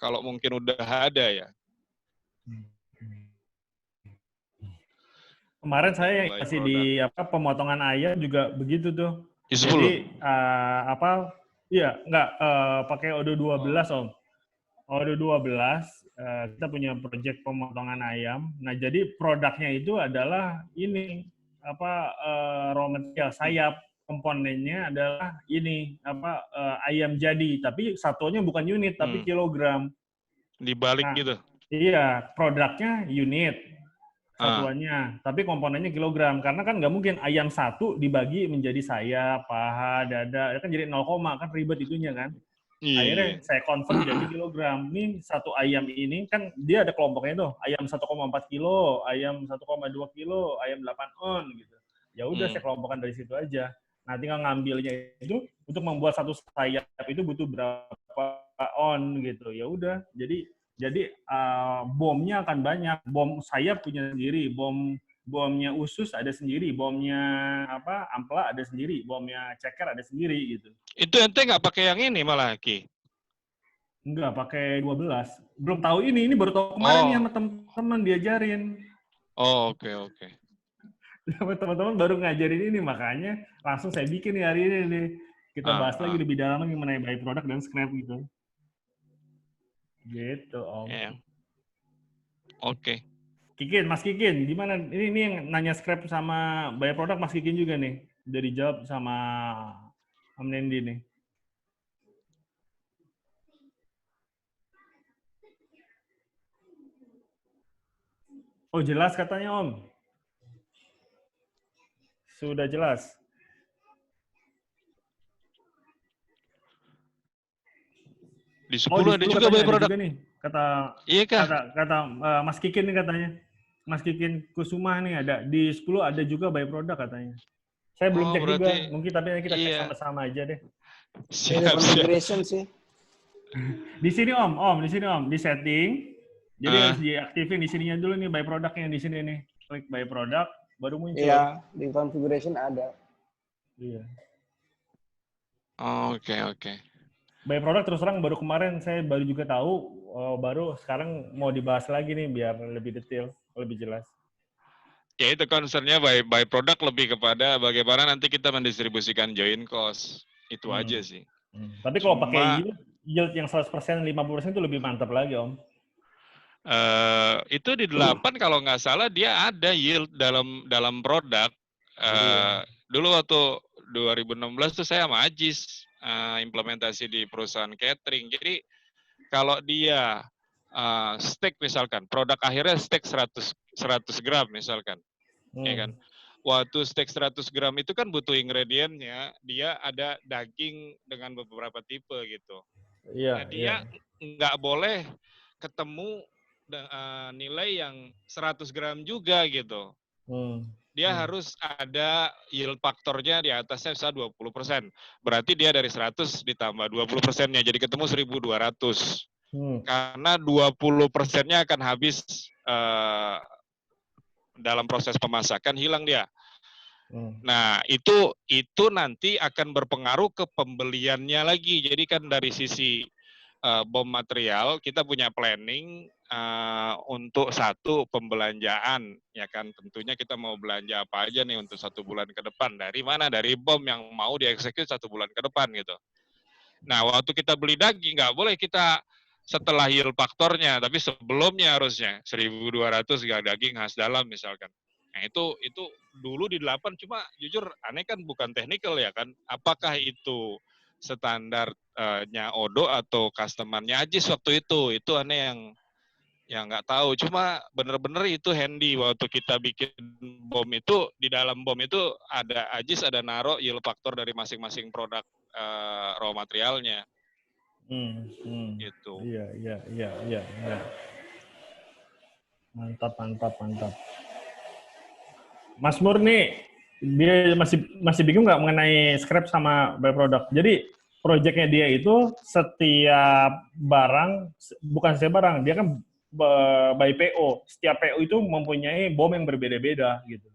kalau mungkin udah ada ya. Kemarin saya kasih di pemotongan ayam juga begitu tuh. Di 10. Jadi pakai ODO 12 Om. ODO 12 kita punya proyek pemotongan ayam. Nah, jadi produknya itu adalah ini raw material sayap, komponennya adalah ini ayam jadi, tapi satuannya bukan unit tapi kilogram. Dibalik gitu. Iya, produknya unit satuannya, tapi komponennya kilogram. Karena kan nggak mungkin ayam satu dibagi menjadi sayap, paha, dada, kan jadi 0, kan ribet itunya kan. Akhirnya saya convert jadi kilogram. Nih satu ayam ini kan dia ada kelompoknya tuh, ayam 1,4 kilo, ayam 1,2 kilo, ayam 8 on gitu. Ya udah saya kelompokkan dari situ aja. Nah, tinggal ngambilnya itu untuk membuat satu sayap itu butuh berapa on gitu. Ya udah, jadi bomnya akan banyak. Bom sayap punya sendiri, bomnya usus ada sendiri, bomnya ampela ada sendiri, bomnya ceker ada sendiri gitu. Itu ente nggak pakai yang ini malah, Ki? Enggak, pakai 12. Belum tahu ini baru tahu kemarin nih sama teman-teman diajarin. Oh, oke. Teman-teman baru ngajarin ini, makanya langsung saya bikin nih hari ini nih. Kita bahas lagi lebih dalam lagi mengenai by product dan scrap gitu. Gitu, Om. Yeah. Oke. Kikin, Mas Kikin, gimana? Ini yang nanya scrap sama by product Mas Kikin juga nih. Udah dijawab sama Om Nendi nih. Oh, jelas katanya, Om. Sudah jelas. Di 10 ada juga by product. Juga nih. Kata Mas Kikin nih katanya. Mas Kikin Kusuma nih ada. Di 10 ada juga by product katanya. Saya belum cek juga. Mungkin tapi kita cek sama-sama aja deh. Siap. Configuration sih. Di sini Om. Di sini Om. Di setting. Jadi harus diaktifin di sininya dulu nih by product-nya di sini nih. Klik by product baru muncul. Iya, di configuration ada. Iya. Oke. By product terus terang baru kemarin saya baru juga tahu, baru sekarang mau dibahas lagi nih biar lebih detail, lebih jelas. Ya itu concern-nya by product lebih kepada bagaimana nanti kita mendistribusikan join cost. Itu aja sih. Tapi kalau pakai yield yang 100%, 50% itu lebih mantap lagi, Om. Itu di 8 kalau nggak salah dia ada yield dalam produk. Dulu waktu 2016 tuh saya sama Ajis implementasi di perusahaan catering. Jadi kalau dia steak misalkan, produk akhirnya steak 100 gram misalkan. Ya kan? Waktu steak 100 gram itu kan butuh ingredientnya, dia ada daging dengan beberapa tipe gitu. Iya, nah, dia nggak boleh ketemu nilai yang 100 gram juga gitu. Dia harus ada yield faktornya di atasnya bisa 20%. Berarti dia dari 100 ditambah 20%-nya, jadi ketemu 1.200. Karena 20%-nya akan habis dalam proses pemasakan, hilang dia. Nah, itu nanti akan berpengaruh ke pembeliannya lagi. Jadi kan dari sisi bom material, kita punya planning untuk satu pembelanjaan, ya kan. Tentunya kita mau belanja apa aja nih untuk 1 bulan ke depan. Dari mana? Dari bom yang mau dieksekusi 1 bulan ke depan gitu. Nah, waktu kita beli daging, nggak boleh kita setelah yield faktornya, tapi sebelumnya harusnya 1.200 daging khas dalam misalkan. Nah, itu dulu di 8, cuma jujur aneh kan bukan technical ya kan. Apakah itu standarnya Odo atau customer-nya Ajis waktu itu aneh yang nggak tahu. Cuma bener-bener itu handy waktu kita bikin bom itu, di dalam bom itu ada Ajis, ada naro yield factor dari masing-masing produk raw materialnya. Gitu. Iya. Mantap. Mas Mur nih, dia masih bingung nggak mengenai scrap sama byproduct. Jadi proyeknya dia itu setiap barang, bukan setiap barang, dia kan by PO. Setiap PO itu mempunyai bom yang berbeda-beda gitu.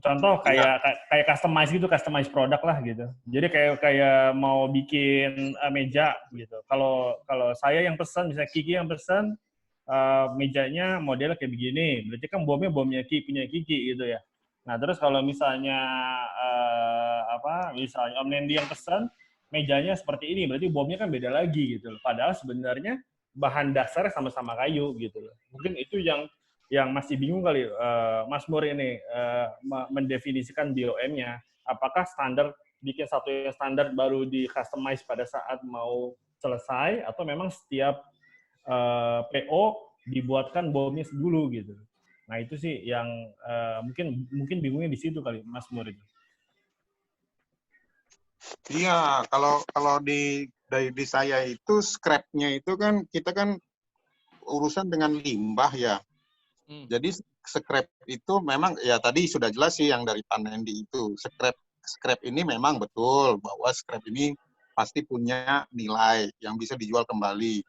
Contoh kayak customize produk lah gitu. Jadi kayak mau bikin meja gitu. Kalau saya yang pesan, misalnya Kiki yang pesan, mejanya modelnya kayak begini, berarti kan bomnya punya Kiki gitu ya. Nah terus kalau misalnya misalnya Om Nendi yang pesan mejanya seperti ini, berarti bomnya kan beda lagi gitu. Padahal sebenarnya bahan dasarnya sama-sama kayu gitu. Mungkin itu yang masih bingung kali Mas Mur ini mendefinisikan BOM-nya. Apakah standar bikin satu yang standar baru di customize pada saat mau selesai, atau memang setiap PO dibuatkan bomnya dulu gitu. Nah itu sih yang mungkin bingungnya di situ kali Mas Mur itu. Iya, kalau di saya itu scrap-nya itu kan kita kan urusan dengan limbah ya. Jadi scrap itu memang ya tadi sudah jelas sih yang dari Pak Nendi itu. Scrap ini memang betul bahwa scrap ini pasti punya nilai yang bisa dijual kembali.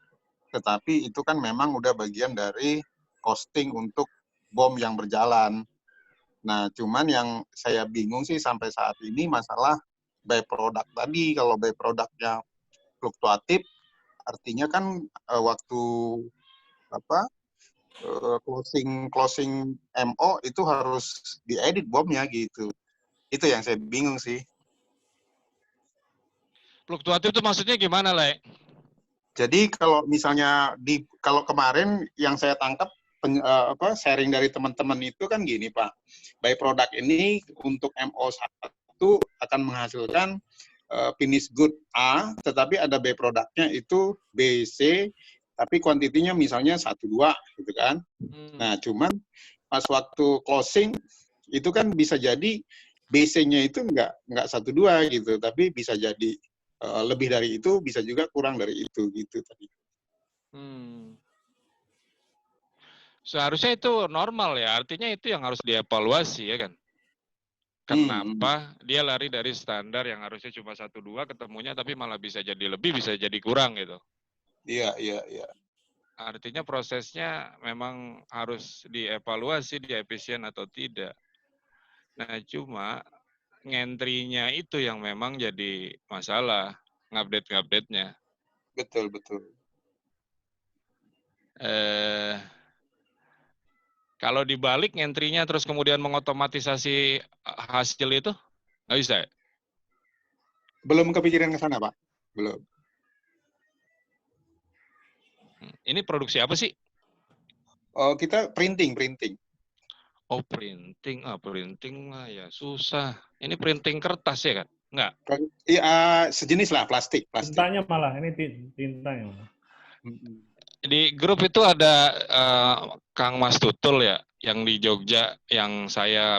Tetapi itu kan memang udah bagian dari costing untuk bom yang berjalan. Nah, cuman yang saya bingung sih sampai saat ini masalah byproduct tadi. Kalau byproductnya fluktuatif, artinya kan waktu closing MO itu harus diedit bomnya gitu. Itu yang saya bingung sih. Fluktuatif itu maksudnya gimana, Le? Jadi kalau misalnya kalau kemarin yang saya tangkap sharing dari teman-teman itu kan gini Pak, byproduct ini untuk MO1 akan menghasilkan finish good A, tetapi ada byproductnya itu B, C, tapi kuantitinya misalnya 1, 2 gitu kan. Nah cuman pas waktu closing itu kan bisa jadi BC-nya itu nggak 1, 2 gitu, tapi bisa jadi lebih dari itu, bisa juga kurang dari itu gitu tadi. Seharusnya itu normal ya, artinya itu yang harus dievaluasi ya kan. Kenapa dia lari dari standar yang harusnya cuma 1, 2 ketemunya tapi malah bisa jadi lebih, bisa jadi kurang gitu. Iya. Artinya prosesnya memang harus dievaluasi, dia efisien atau tidak. Nah cuma ngentrinya itu yang memang jadi masalah, ngupdate-ngupdate-nya. Betul. Kalau dibalik ngentrinya terus kemudian mengotomatisasi hasil itu, nggak bisa ya? Belum kepikiran ke sana, Pak. Belum. Ini produksi apa sih? Oh, kita printing. Oh, printing. Printing mah ya susah. Ini printing kertas ya kan? Enggak? Iya, sejenis lah, plastik. Tintanya malah, ini tintanya malah. Di grup itu ada Kang Mas Tutul ya, yang di Jogja, yang saya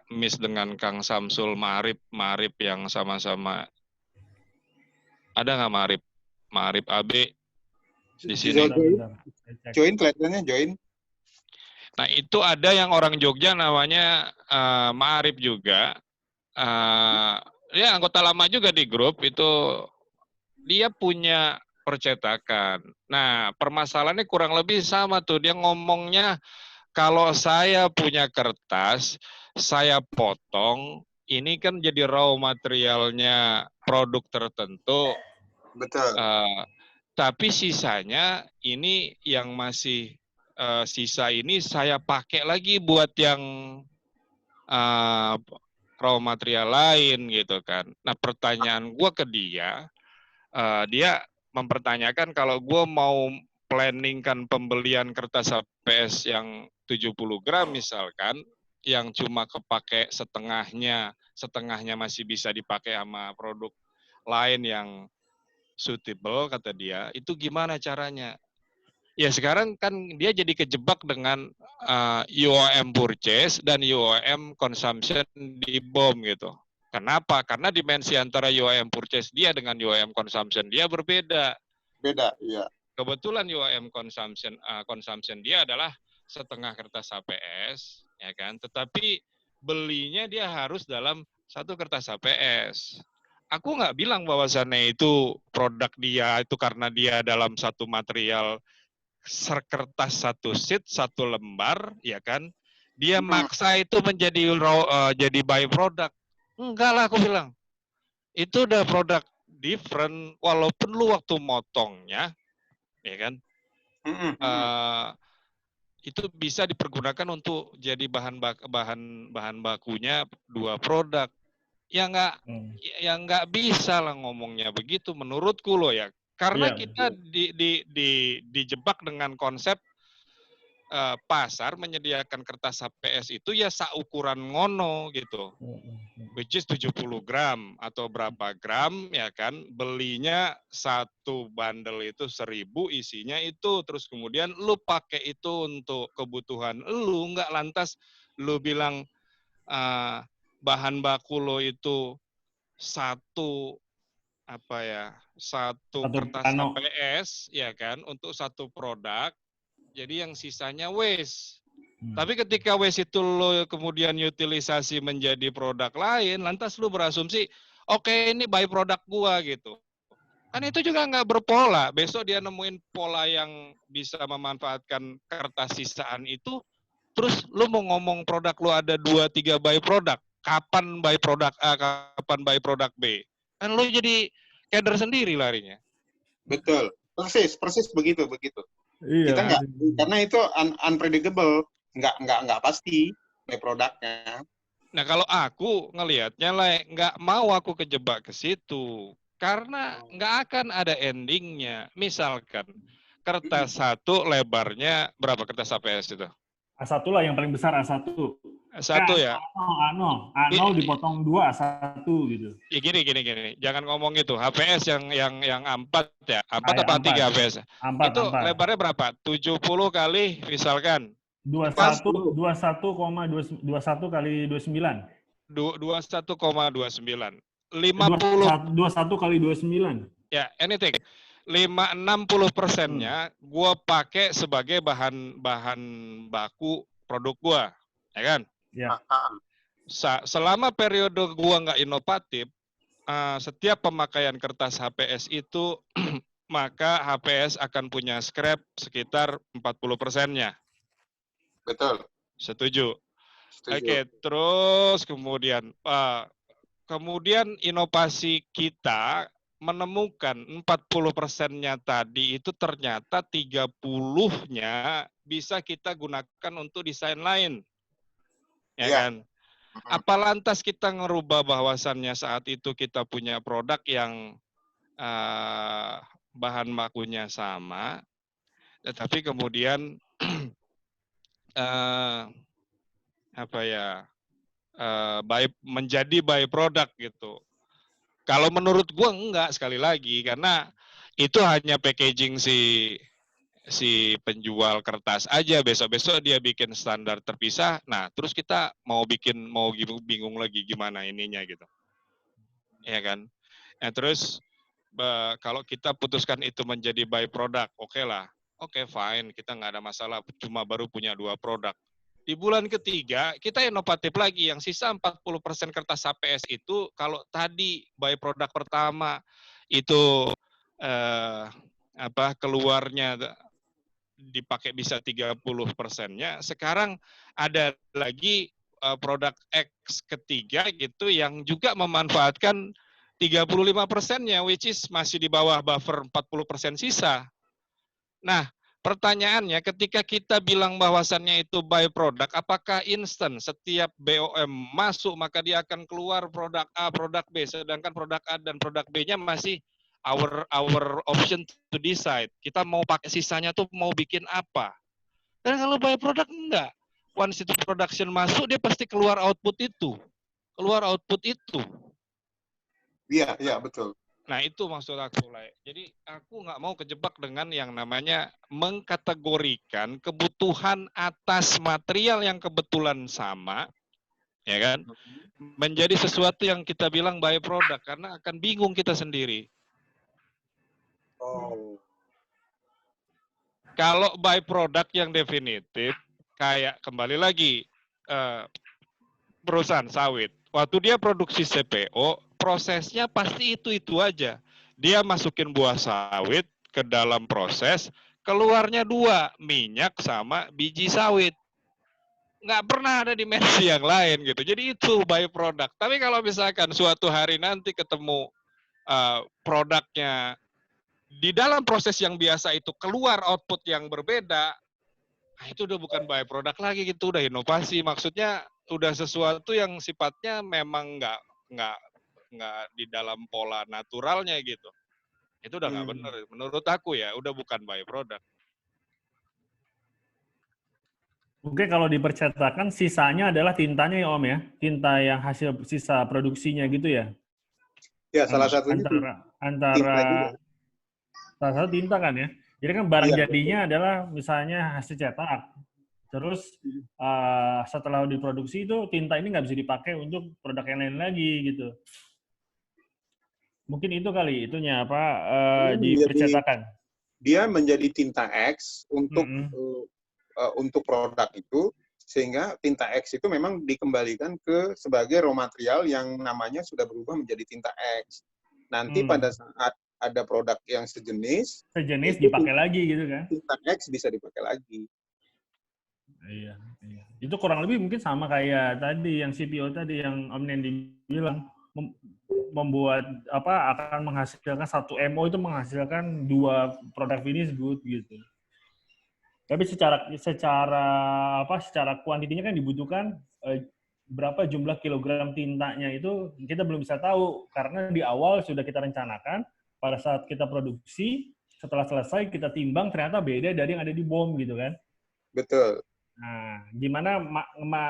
miss dengan Kang Samsul Ma'arif yang sama-sama. Ada nggak Ma'arif AB di sini? Join kelihatannya join. Nah itu ada yang orang Jogja namanya Ma'arif juga. Ya anggota lama juga di grup itu, dia punya percetakan. Nah permasalahannya kurang lebih sama tuh, dia ngomongnya kalau saya punya kertas, saya potong, ini kan jadi raw materialnya produk tertentu. Betul. Tapi sisanya ini yang masih sisa ini saya pakai lagi buat yang raw material lain gitu kan. Nah pertanyaan gue ke dia, dia mempertanyakan kalau gue mau planningkan pembelian kertas HPS yang 70 gram misalkan, yang cuma kepake setengahnya masih bisa dipakai sama produk lain yang suitable kata dia, itu gimana caranya? Ya sekarang kan dia jadi kejebak dengan UOM purchase dan UOM consumption di BOM gitu. Kenapa? Karena dimensi antara UOM purchase dia dengan UOM consumption dia berbeda. Beda, iya. Kebetulan UOM consumption dia adalah setengah kertas HPS, ya kan? Tetapi belinya dia harus dalam satu kertas HPS. Aku nggak bilang bahwasannya itu produk dia itu karena dia dalam satu material kertas satu sheet, satu lembar, ya kan? Dia maksa itu menjadi jadi by product. Enggak lah aku bilang. Itu udah produk different, walaupun lu waktu motongnya, ya kan? Itu bisa dipergunakan untuk jadi bahan bakunya dua produk. Ya nggak bisa lah ngomongnya begitu menurutku loh ya. Karena kita dijebak dengan konsep pasar menyediakan kertas HPS itu ya saukuran ngono gitu. Which is 70 gram atau berapa gram ya kan. Belinya satu bundle itu 1.000 isinya itu. Terus kemudian lu pakai itu untuk kebutuhan lu. Nggak lantas lu bilang bahan baku lo itu satu kertas HPS ya kan untuk satu produk. Jadi yang sisanya waste. Tapi ketika waste itu lo kemudian utilisasi menjadi produk lain, lantas lo berasumsi, oke, ini by produk gua gitu. Kan itu juga nggak berpola. Besok dia nemuin pola yang bisa memanfaatkan kertas sisaan itu, terus lo mau ngomong produk lo ada 2-3 by produk. Kapan by produk A, kapan by produk B. Kan lo jadi keder sendiri larinya. Betul. Persis begitu. Iya, kita nggak, karena itu unpredictable, nggak pasti produknya. Nah kalau aku ngelihatnya lah nggak mau aku kejebak ke situ karena nggak akan ada endingnya. Misalkan kertas satu lebarnya berapa kertas HPS itu? A1 lah yang paling besar A1. A1 ya. A0 dipotong 2 A1 gitu. Ya gini. Jangan ngomong itu. HPS yang A4 ya. A4 apa A3 HPS? A4, itu A4. lebarnya berapa? 70 kali misalkan 21,29. 21,29. 21,29. 21 kali 29. Ya, anything. 60%-nya gue pakai sebagai bahan baku produk gue, ya kan? Ya. Selama periode gue nggak inovatif, setiap pemakaian kertas HPS itu maka HPS akan punya scrap sekitar 40%-nya. Betul. Setuju. Oke, terus kemudian inovasi kita menemukan 40%-nya tadi itu ternyata 30-nya bisa kita gunakan untuk desain lain. Ya kan? Apa lantas kita ngerubah bahwasannya saat itu kita punya produk yang bahan bakunya sama, tetapi kemudian menjadi by product gitu. Kalau menurut gua enggak, sekali lagi karena itu hanya packaging si penjual kertas aja. Besok-besok dia bikin standar terpisah. Nah, terus kita mau bingung lagi gimana ininya gitu. Ya kan? Nah, terus kalau kita putuskan itu menjadi by product, oke lah. Oke, fine, kita nggak ada masalah, cuma baru punya 2 produk. Di bulan ketiga, kita inovatif lagi, yang sisa 40% kertas HPS itu, kalau tadi by produk pertama itu keluarnya dipakai bisa 30%-nya, sekarang ada lagi produk X ketiga gitu yang juga memanfaatkan 35%-nya, which is masih di bawah buffer 40% sisa. Nah, pertanyaannya ketika kita bilang bahwasannya itu by product, apakah instan setiap BOM masuk maka dia akan keluar produk A, produk B, sedangkan produk A dan produk B-nya masih our option to decide. Kita mau pakai sisanya tuh mau bikin apa? Dan kalau by product enggak. Once itu production masuk, dia pasti keluar output itu. Iya, betul. Nah itu maksud aku, Lai. Jadi aku nggak mau kejebak dengan yang namanya mengkategorikan kebutuhan atas material yang kebetulan sama, ya kan, menjadi sesuatu yang kita bilang by product, karena akan bingung kita sendiri. Oh. Kalau by product yang definitif, kayak kembali lagi perusahaan sawit, waktu dia produksi CPO, prosesnya pasti itu aja. Dia masukin buah sawit ke dalam proses, keluarnya 2, minyak sama biji sawit. Nggak pernah ada dimensi yang lain gitu. Jadi itu by product. Tapi kalau misalkan suatu hari nanti ketemu produknya di dalam proses yang biasa itu keluar output yang berbeda, nah itu udah bukan by product lagi gitu, udah inovasi. Maksudnya udah sesuatu yang sifatnya memang nggak di dalam pola naturalnya gitu. Itu udah nggak benar. Menurut aku ya, udah bukan by product. Mungkin kalau di percetakan sisanya adalah tintanya ya Om ya, tinta yang hasil sisa produksinya gitu ya? Ya, salah satunya antara salah satu tinta kan ya. Jadi kan barang Iya, jadinya adalah misalnya hasil cetak. Terus setelah diproduksi itu tinta ini nggak bisa dipakai untuk produk yang lain lagi gitu. Mungkin itu kali itunya apa di percetakan. Dia menjadi tinta X untuk produk itu, sehingga tinta X itu memang dikembalikan ke sebagai raw material yang namanya sudah berubah menjadi tinta X. Nanti pada saat ada produk yang sejenis dipakai lagi gitu kan. Tinta X bisa dipakai lagi. Iya. Itu kurang lebih mungkin sama kayak tadi yang CPO tadi yang Om Nendi bilang, membuat apa akan menghasilkan 1 MO itu menghasilkan 2 produk finish good gitu. Tapi secara kuantitinya kan dibutuhkan berapa jumlah kilogram tintanya itu kita belum bisa tahu karena di awal sudah kita rencanakan pada saat kita produksi, setelah selesai kita timbang ternyata beda dari yang ada di BOM gitu kan. Betul. Nah, gimana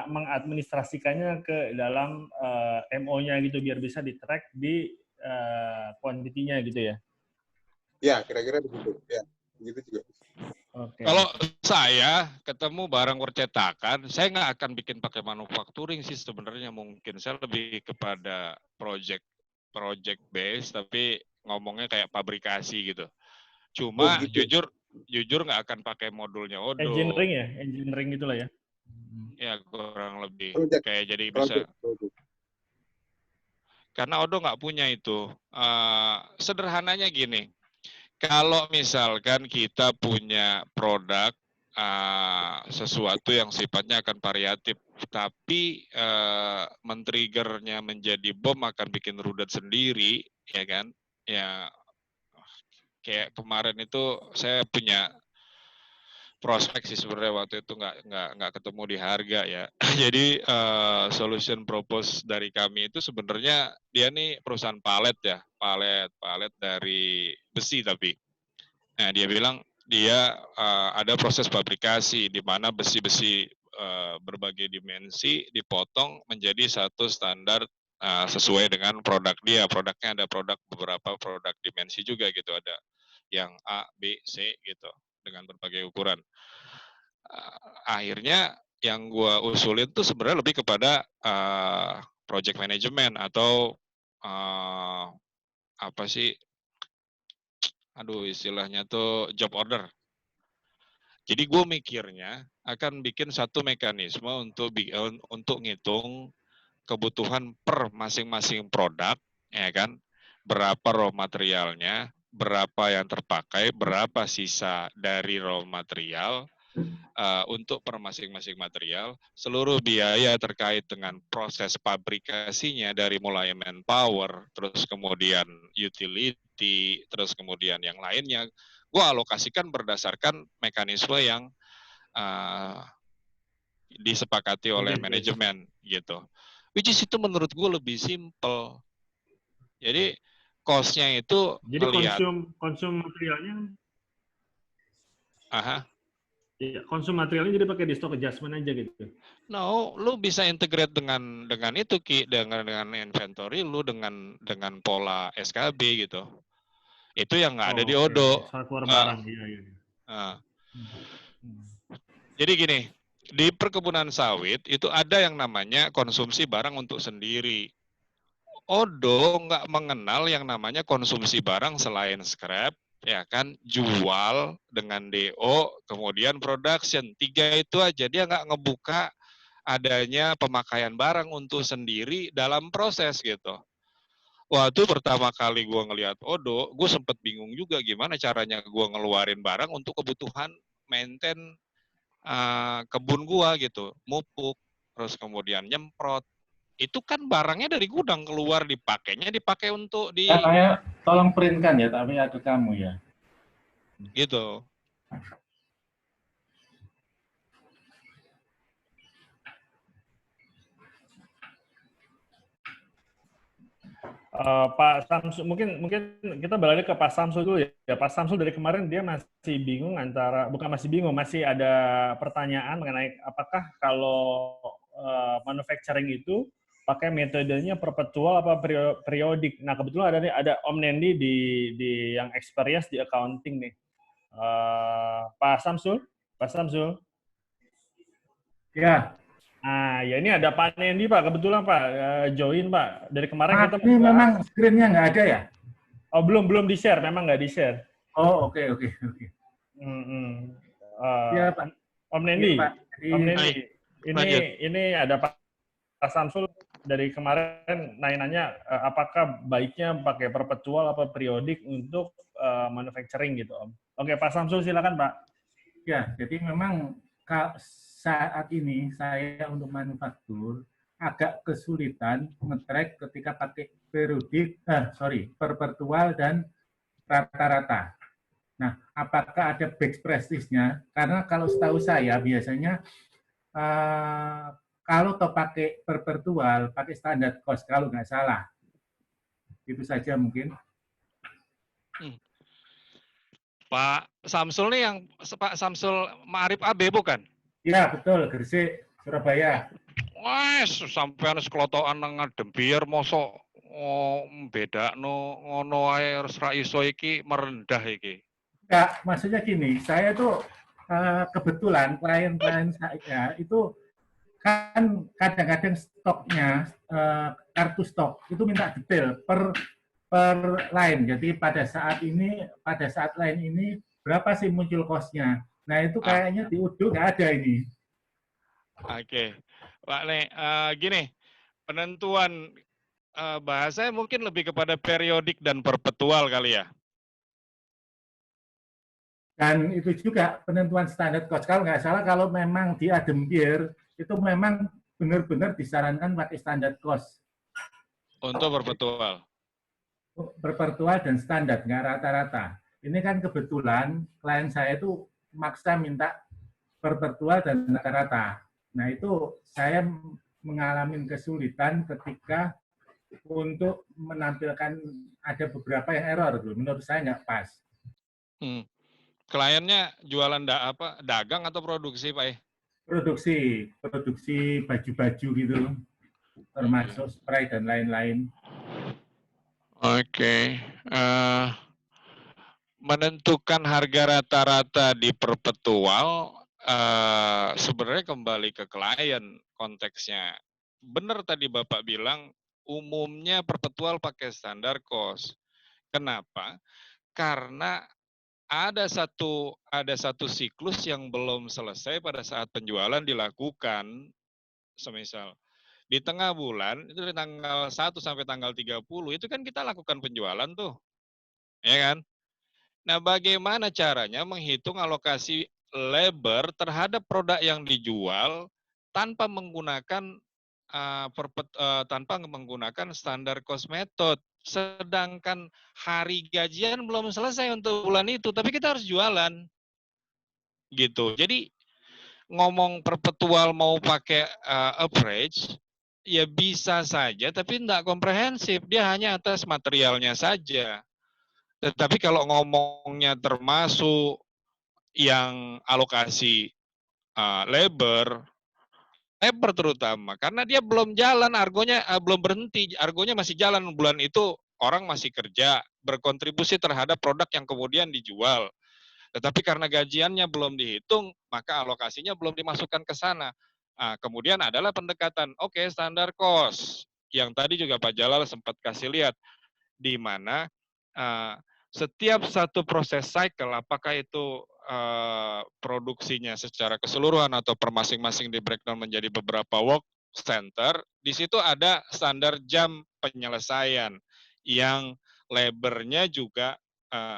mengadministrasikannya ke dalam MO-nya gitu biar bisa di-track di kuantitinya gitu ya? Ya, kira-kira begitu. Ya, begitu juga. Okay. Kalau saya ketemu barang percetakan, saya nggak akan bikin pakai manufacturing sih sebenarnya mungkin. Saya lebih kepada project base, tapi ngomongnya kayak pabrikasi gitu. Cuma jujur nggak akan pakai modulnya Odo. Engineering itulah ya. Ya kurang lebih Project. Kayak jadi bisa. Karena Odo nggak punya itu. Sederhananya gini. Kalau misalkan kita punya produk sesuatu yang sifatnya akan variatif, tapi men-triggernya menjadi bom akan bikin rudet sendiri, ya kan? Ya kayak kemarin itu saya punya prospek sih sebenarnya waktu itu nggak ketemu di harga ya. Jadi solution propose dari kami itu sebenarnya dia nih perusahaan palet ya, palet dari besi tapi. Nah dia bilang dia ada proses fabrikasi di mana besi-besi berbagai dimensi dipotong menjadi satu standar sesuai dengan produk dia. Produknya ada beberapa produk dimensi juga gitu, ada yang A, B, C gitu dengan berbagai ukuran. Akhirnya yang gue usulin tuh sebenarnya lebih kepada project management atau apa sih, istilahnya tuh job order. Jadi gue mikirnya akan bikin satu mekanisme untuk ngitung kebutuhan per masing-masing produk, ya kan? Berapa raw materialnya, berapa yang terpakai, berapa sisa dari raw material untuk per masing-masing material, seluruh biaya terkait dengan proses pabrikasinya dari mulai manpower, terus kemudian utility, terus kemudian yang lainnya, gue alokasikan berdasarkan mekanisme yang disepakati oleh manajemen gitu. Which is itu menurut gue lebih simple. Jadi cost-nya itu jadi konsum materialnya Ya, konsum materialnya jadi pakai di stock adjustment aja gitu. No, lu bisa integrate dengan itu Ki, dengan inventory lu dengan pola SKB gitu. Itu yang nggak ada di oke. Odo. Saat keluar barang, iya. Jadi gini, di perkebunan sawit itu ada yang namanya konsumsi barang untuk sendiri. Odo nggak mengenal yang namanya konsumsi barang selain scrap, ya kan, jual dengan DO, kemudian production. 3 itu aja, dia nggak ngebuka adanya pemakaian barang untuk sendiri dalam proses gitu. Waktu pertama kali gue ngelihat Odo, gue sempet bingung juga gimana caranya gue ngeluarin barang untuk kebutuhan maintain kebun gue gitu, mupuk, terus kemudian nyemprot. Itu kan barangnya dari gudang keluar, dipakai untuk di... Saya tolong printkan ya, tapi ada kamu ya. Gitu. Pak Samsul, mungkin kita balik ke Pak Samsul dulu ya. Pak Samsul dari kemarin dia masih bingung masih ada pertanyaan mengenai apakah kalau manufacturing itu pakai metodenya perpetual apa periodik. Nah, kebetulan ada Om Nendi di yang experience di accounting nih. Pak Samsul. Ya. Ah, ya ini ada Pak Nendi Pak, kebetulan Pak join Pak. Dari kemarin kita ini memang screen-nya nggak ada ya? Oh belum di-share, memang nggak di-share. Oh oke. Ya Pak. Om Nendi, ya, Pak. Om Nendi, ini ada Pak Samsul dari kemarin nanya apakah baiknya pakai perpetual apa periodik untuk manufacturing gitu Om. Oke Pak Samsul silakan Pak. Ya, jadi memang saat ini saya untuk manufaktur agak kesulitan nge-track ketika pakai perpetual dan rata-rata. Nah, apakah ada best practice-nya? Karena kalau setahu saya biasanya kalau pakai perpetual, pakai standar cost kalau nggak salah. Itu saja mungkin. Pak Samsul nih yang Pak Samsul Ma'arif AB bukan? Iya, betul. Gresik, Surabaya. Wah, sampean sekelotokan ngadem biar mosok beda ngono ae harus ra iso iki merendah iki. Enggak, maksudnya gini, saya tuh kebetulan klien-klien saya itu kan kadang-kadang stoknya kartu stok itu minta detail per line. Jadi pada saat line ini berapa sih muncul cost-nya? Nah itu kayaknya di Udo nggak ada ini. Oke, Pak Le, gini, penentuan bahasanya mungkin lebih kepada periodik dan perpetual kali ya. Dan itu juga penentuan standar cost. Kalau nggak salah, kalau memang di Adembir itu memang benar-benar disarankan pakai standar cost. Untuk perpetual. Perpetual dan standar, nggak rata-rata. Ini kan kebetulan klien saya itu maksa minta perpetual dan rata-rata. Nah itu saya mengalami kesulitan ketika untuk menampilkan ada beberapa yang error, menurut saya nggak pas. Kliennya jualan dagang atau produksi Pak? Produksi baju-baju gitu, termasuk spray dan lain-lain. Oke. Menentukan harga rata-rata di perpetual sebenarnya kembali ke klien konteksnya. Benar tadi Bapak bilang umumnya perpetual pakai standar cost. Kenapa? Karena ada satu siklus yang belum selesai pada saat penjualan dilakukan. Semisal di tengah bulan itu dari tanggal 1 sampai tanggal 30 itu kan kita lakukan penjualan tuh. Ya kan? Nah, bagaimana caranya menghitung alokasi labor terhadap produk yang dijual tanpa menggunakan standar cost method, sedangkan hari gajian belum selesai untuk bulan itu, tapi kita harus jualan, gitu. Jadi ngomong perpetual mau pakai average, ya bisa saja, tapi tidak komprehensif. Dia hanya atas materialnya saja. Tetapi kalau ngomongnya termasuk yang alokasi labor terutama, karena dia belum jalan, argonya belum berhenti, argonya masih jalan bulan itu, orang masih kerja, berkontribusi terhadap produk yang kemudian dijual. Tetapi karena gajiannya belum dihitung, maka alokasinya belum dimasukkan ke sana. Kemudian adalah pendekatan, oke, standar cost, yang tadi juga Pak Jalal sempat kasih lihat, di mana setiap satu proses cycle, apakah itu produksinya secara keseluruhan atau per masing-masing di breakdown menjadi beberapa work center, di situ ada standar jam penyelesaian yang labornya juga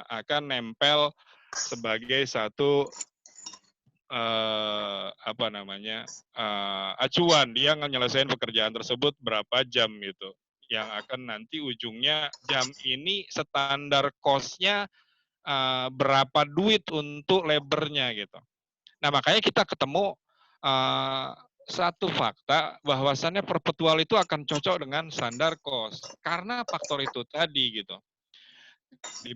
akan nempel sebagai satu acuan, dia nyelesain pekerjaan tersebut berapa jam gitu, yang akan nanti ujungnya jam ini standar cost-nya berapa duit untuk labornya gitu. Nah makanya kita ketemu satu fakta bahwasannya perpetual itu akan cocok dengan standar cost karena faktor itu tadi gitu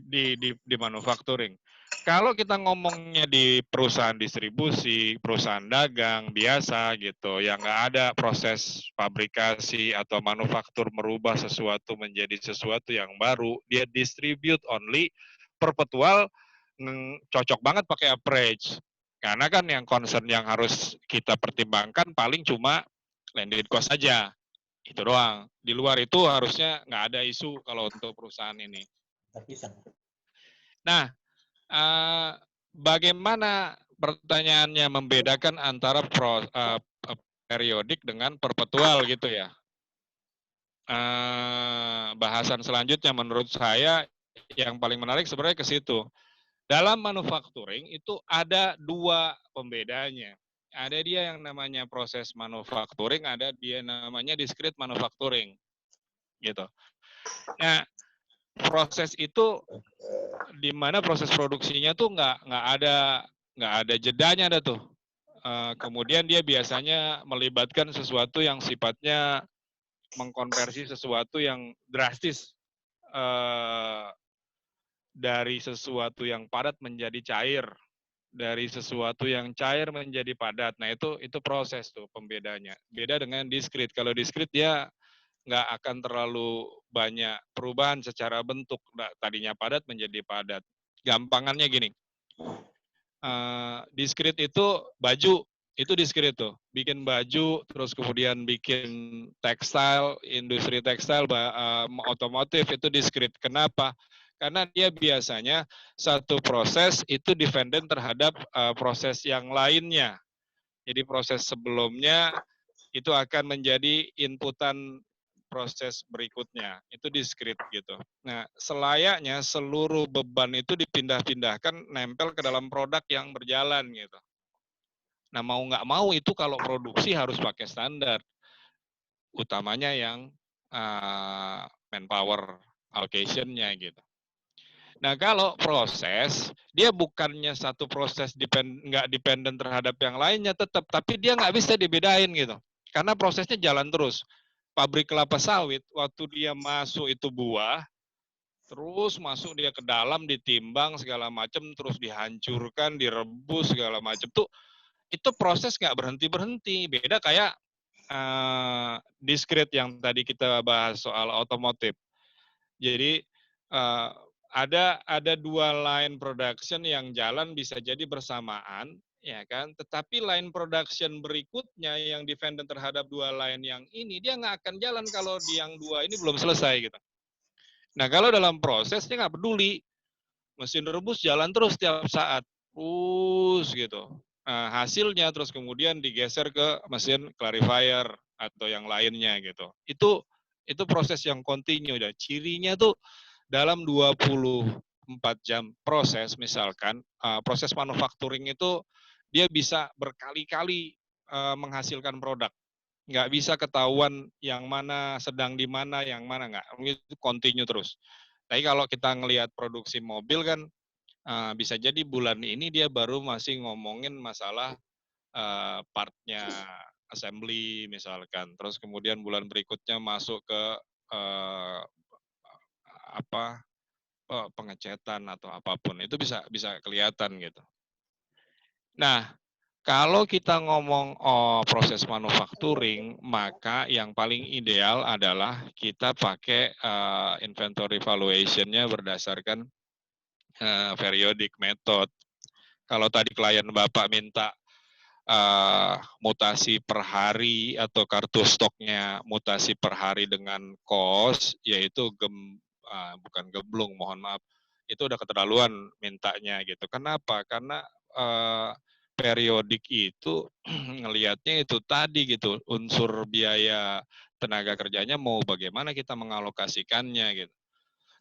di manufacturing. Kalau kita ngomongnya di perusahaan distribusi, perusahaan dagang biasa gitu, yang nggak ada proses fabrikasi atau manufaktur merubah sesuatu menjadi sesuatu yang baru, dia distribute only, perpetual cocok banget pakai average. Karena kan yang concern yang harus kita pertimbangkan paling cuma landed cost aja. Itu doang. Di luar itu harusnya nggak ada isu kalau untuk perusahaan ini. Nah, bagaimana pertanyaannya membedakan antara periodik dengan perpetual gitu ya? Bahasan selanjutnya menurut saya yang paling menarik sebenarnya ke situ. Dalam manufacturing itu ada dua pembedanya. Ada dia yang namanya proses manufacturing, ada dia namanya discrete manufacturing. Gitu. Nah, proses itu di mana proses produksinya tuh nggak ada jedanya ada tuh. Kemudian dia biasanya melibatkan sesuatu yang sifatnya mengkonversi sesuatu yang drastis dari sesuatu yang padat menjadi cair, dari sesuatu yang cair menjadi padat. Nah itu proses tuh pembedanya. Beda dengan discrete. Kalau discrete dia nggak akan terlalu banyak perubahan secara bentuk. Tadinya padat menjadi padat. Gampangannya gini, discrete itu baju, itu discrete tuh. Bikin baju, terus kemudian bikin tekstil, industri tekstil, otomotif, itu discrete. Kenapa? Karena dia biasanya satu proses itu dependent terhadap proses yang lainnya. Jadi proses sebelumnya itu akan menjadi inputan proses berikutnya. Itu discrete gitu. Nah, selayaknya seluruh beban itu dipindah-pindahkan nempel ke dalam produk yang berjalan gitu. Nah, mau nggak mau itu kalau produksi harus pakai standar. Utamanya yang manpower allocation-nya gitu. Nah, kalau proses, dia bukannya satu proses nggak dependent terhadap yang lainnya tetap, tapi dia nggak bisa dibedain gitu. Karena prosesnya jalan terus. Pabrik kelapa sawit, waktu dia masuk itu buah, terus masuk dia ke dalam, ditimbang segala macam, terus dihancurkan, direbus segala macam. Itu proses nggak berhenti-berhenti. Beda kayak discrete yang tadi kita bahas soal otomotif. Jadi ada dua line production yang jalan bisa jadi bersamaan, ya kan? Tetapi line production berikutnya yang dependent terhadap dua line yang ini, dia nggak akan jalan kalau di yang dua ini belum selesai gitu. Nah kalau dalam proses dia nggak peduli, mesin rebus jalan terus setiap saat, terus gitu. Nah, hasilnya terus kemudian digeser ke mesin clarifier atau yang lainnya gitu. Itu proses yang kontinu dan cirinya tuh dalam 24 jam proses, misalkan proses manufacturing itu dia bisa berkali-kali menghasilkan produk. Nggak bisa ketahuan yang mana sedang di mana, yang mana nggak. Itu continue terus. Tapi kalau kita ngelihat produksi mobil kan bisa jadi bulan ini dia baru masih ngomongin masalah partnya assembly misalkan. Terus kemudian bulan berikutnya masuk ke pengecetan atau apapun. Itu bisa kelihatan gitu. Nah, kalau kita ngomong proses manufacturing, maka yang paling ideal adalah kita pakai inventory valuation-nya berdasarkan periodic method. Kalau tadi klien Bapak minta mutasi per hari atau kartu stoknya mutasi per hari dengan cost, yaitu bukan geblung, mohon maaf, itu udah keterlaluan mintanya gitu. Kenapa? Karena periodik itu ngelihatnya itu tadi gitu, unsur biaya tenaga kerjanya mau bagaimana kita mengalokasikannya gitu.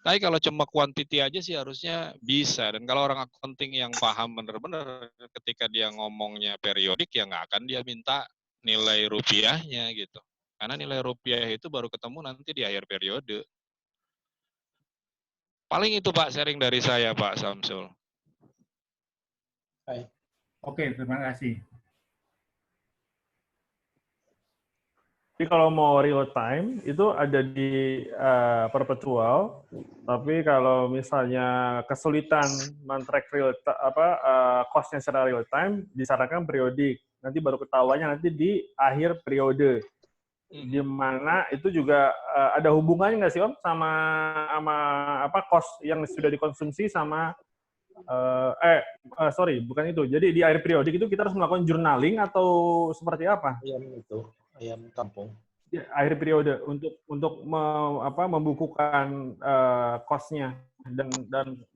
Tapi kalau cuma quantity aja sih harusnya bisa. Dan kalau orang accounting yang paham benar-benar ketika dia ngomongnya periodik ya nggak akan dia minta nilai rupiahnya gitu. Karena nilai rupiah itu baru ketemu nanti di akhir periode. Paling itu Pak sharing dari saya Pak Samsul. Oke, terima kasih. Jadi kalau mau real time itu ada di perpetual, tapi kalau misalnya kesulitan men-track cost-nya secara real time, disarankan periodik. Nanti baru ketahuannya nanti di akhir periode. Di mana itu juga ada hubungannya nggak sih Om sama cost yang sudah dikonsumsi sama sorry, bukan itu. Jadi di akhir periodik itu kita harus melakukan journaling atau seperti apa? Ayam kampung. Ya, akhir periode untuk membukukan cost-nya dan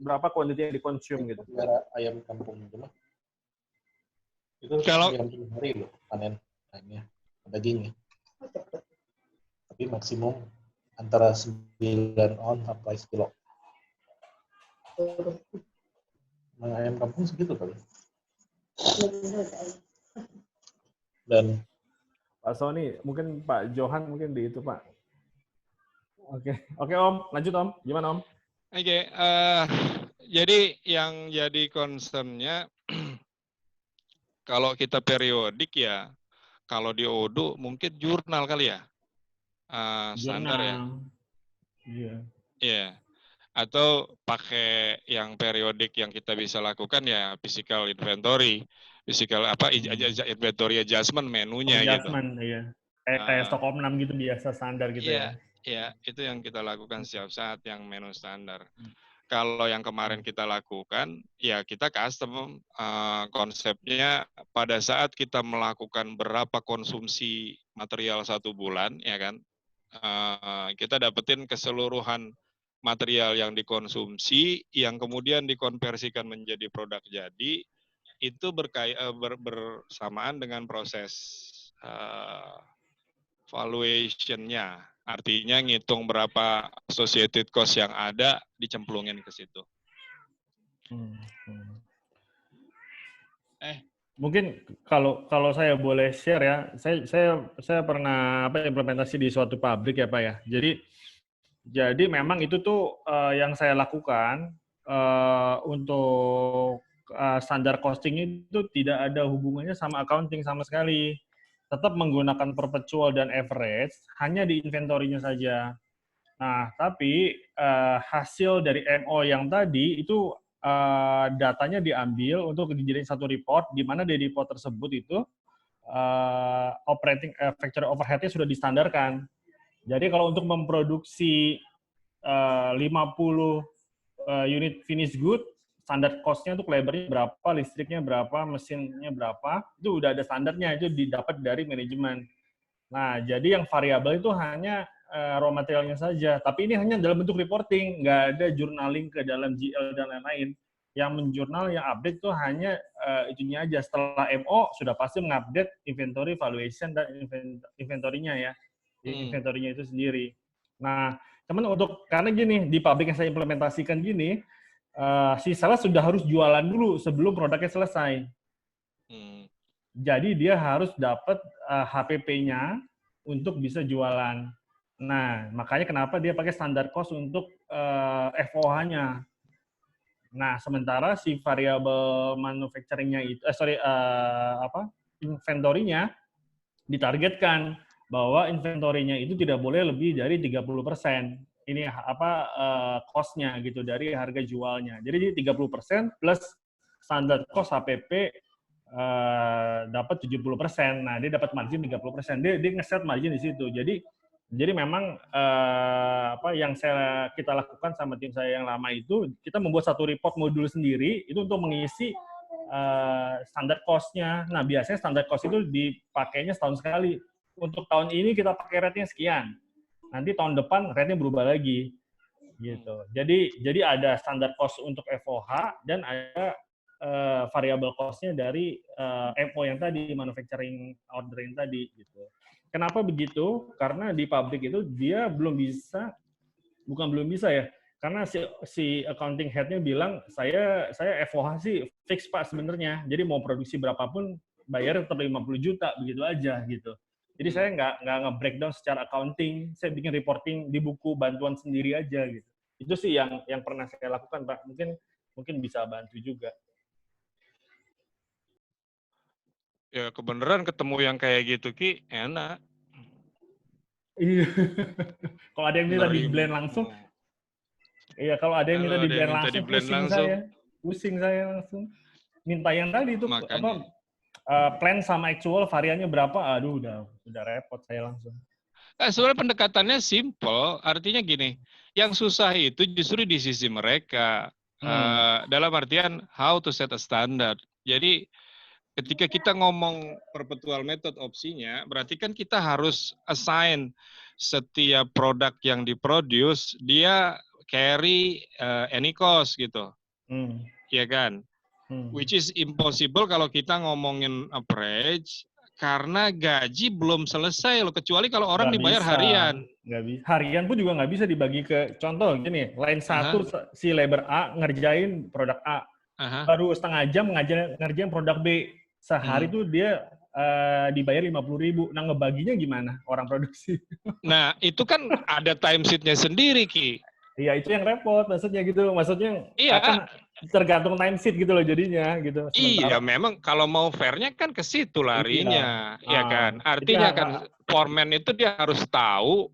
berapa kuantiti yang dikonsum gitu. Ayam kampung itu mah. Itu kalau ayam hari loh panen ayamnya, dagingnya. Tapi maksimum antara 9 on sampai 1 kilo. Nah, ayam kampung segitu kali. Dan Pak Sony, mungkin Pak Johan mungkin di itu Pak. Oke Om, lanjut Om. Gimana Om? Oke, jadi yang jadi concern-nya kalau kita periodik ya, kalau di Odoo mungkin jurnal kali ya, standar ya. Iya. Iya. Atau pakai yang periodik yang kita bisa lakukan ya physical inventory, inventory adjustment menunya adjustment, gitu. Iya. Kayak stok Om 6 gitu biasa standar gitu ya. Iya, itu yang kita lakukan setiap saat yang menu standar. Kalau yang kemarin kita lakukan, ya kita custom konsepnya pada saat kita melakukan berapa konsumsi material 1 bulan, ya kan? Kita dapetin keseluruhan material yang dikonsumsi, yang kemudian dikonversikan menjadi produk jadi, itu bersamaan dengan proses valuation-nya. Artinya ngitung berapa associated cost yang ada, dicemplungin ke situ. Mungkin kalau saya boleh share ya, saya pernah implementasi di suatu pabrik ya Pak ya. Jadi memang itu tuh yang saya lakukan untuk standar costing itu tidak ada hubungannya sama accounting sama sekali. Tetap menggunakan perpetual dan average hanya di inventory-nya saja. Nah, tapi hasil dari MO yang tadi itu datanya diambil untuk dijadiin satu report, di mana di report tersebut itu operating factory overhead-nya sudah distandarkan. Jadi kalau untuk memproduksi 50 unit finished good, standar cost-nya untuk labor-nya berapa, listriknya berapa, mesinnya berapa, itu udah ada standarnya, itu didapat dari manajemen. Nah, jadi yang variabel itu hanya raw materialnya saja, tapi ini hanya dalam bentuk reporting, nggak ada journaling ke dalam GL dan lain-lain. Yang menjurnal, yang update itu hanya itunya aja. Setelah MO sudah pasti mengupdate inventory valuation dan inventory-nya ya, inventory-nya itu sendiri. Nah, teman karena gini, di pabrik yang saya implementasikan gini, si sales sudah harus jualan dulu sebelum produknya selesai. Jadi dia harus dapat HPP-nya untuk bisa jualan. Nah, makanya kenapa dia pakai standar cost untuk FOH-nya. Nah, sementara si variable manufacturing-nya itu, inventory-nya ditargetkan bahwa inventory-nya itu tidak boleh lebih dari 30%. Ini cost-nya gitu dari harga jualnya. Jadi 30% plus standar cost HPP dapat 70%. Nah, dia dapat margin 30%. Dia nge-set margin di situ. Jadi memang yang kita lakukan sama tim saya yang lama itu, kita membuat satu report modul sendiri itu untuk mengisi standar cost-nya. Nah, biasanya standar cost itu dipakainya setahun sekali. Untuk tahun ini kita pakai rate-nya sekian. Nanti tahun depan rate-nya berubah lagi. Gitu. Jadi ada standar cost untuk FOH dan ada variable cost-nya dari MO yang tadi, manufacturing ordering tadi gitu. Kenapa begitu? Karena di pabrik itu dia bukan belum bisa ya. Karena si accounting head-nya bilang saya FOH sih fix Pak sebenarnya. Jadi mau produksi berapapun bayar tetap 50 juta begitu aja gitu. Jadi saya nggak nge-breakdown secara accounting, saya bikin reporting di buku bantuan sendiri aja gitu. Itu sih yang pernah saya lakukan Pak. Mungkin bisa bantu juga. Ya kebenaran ketemu yang kayak gitu Ki, enak. Iya. Kalau ada yang minta di blend langsung, iya kalau ada yang minta di blend langsung, pusing saya langsung. Minta yang tadi itu plan sama actual variannya berapa? Aduh, udah repot saya langsung. Sebenarnya pendekatannya simple, artinya gini, yang susah itu justru di sisi mereka. Dalam artian how to set a standard. Jadi ketika kita ngomong perpetual method opsinya, berarti kan kita harus assign setiap produk yang diproduce, dia carry any cost gitu. Iya kan? Which is impossible kalau kita ngomongin average, karena gaji belum selesai loh, kecuali kalau orang dibayar harian. Nggak bisa. Harian pun juga nggak bisa dibagi ke, contoh gini, line 1 si labor A ngerjain produk A. Baru setengah jam ngerjain produk B. Sehari tuh dia dibayar 50.000. Nah, ngebaginya gimana orang produksi? Nah, itu kan ada time sheet-nya sendiri, Ki. Iya, itu yang repot maksudnya gitu. Maksudnya akan tergantung time sheet gitu loh jadinya gitu. Iya, memang kalau mau fair-nya kan ke situ larinya, ya kan? Artinya kan foreman itu dia harus tahu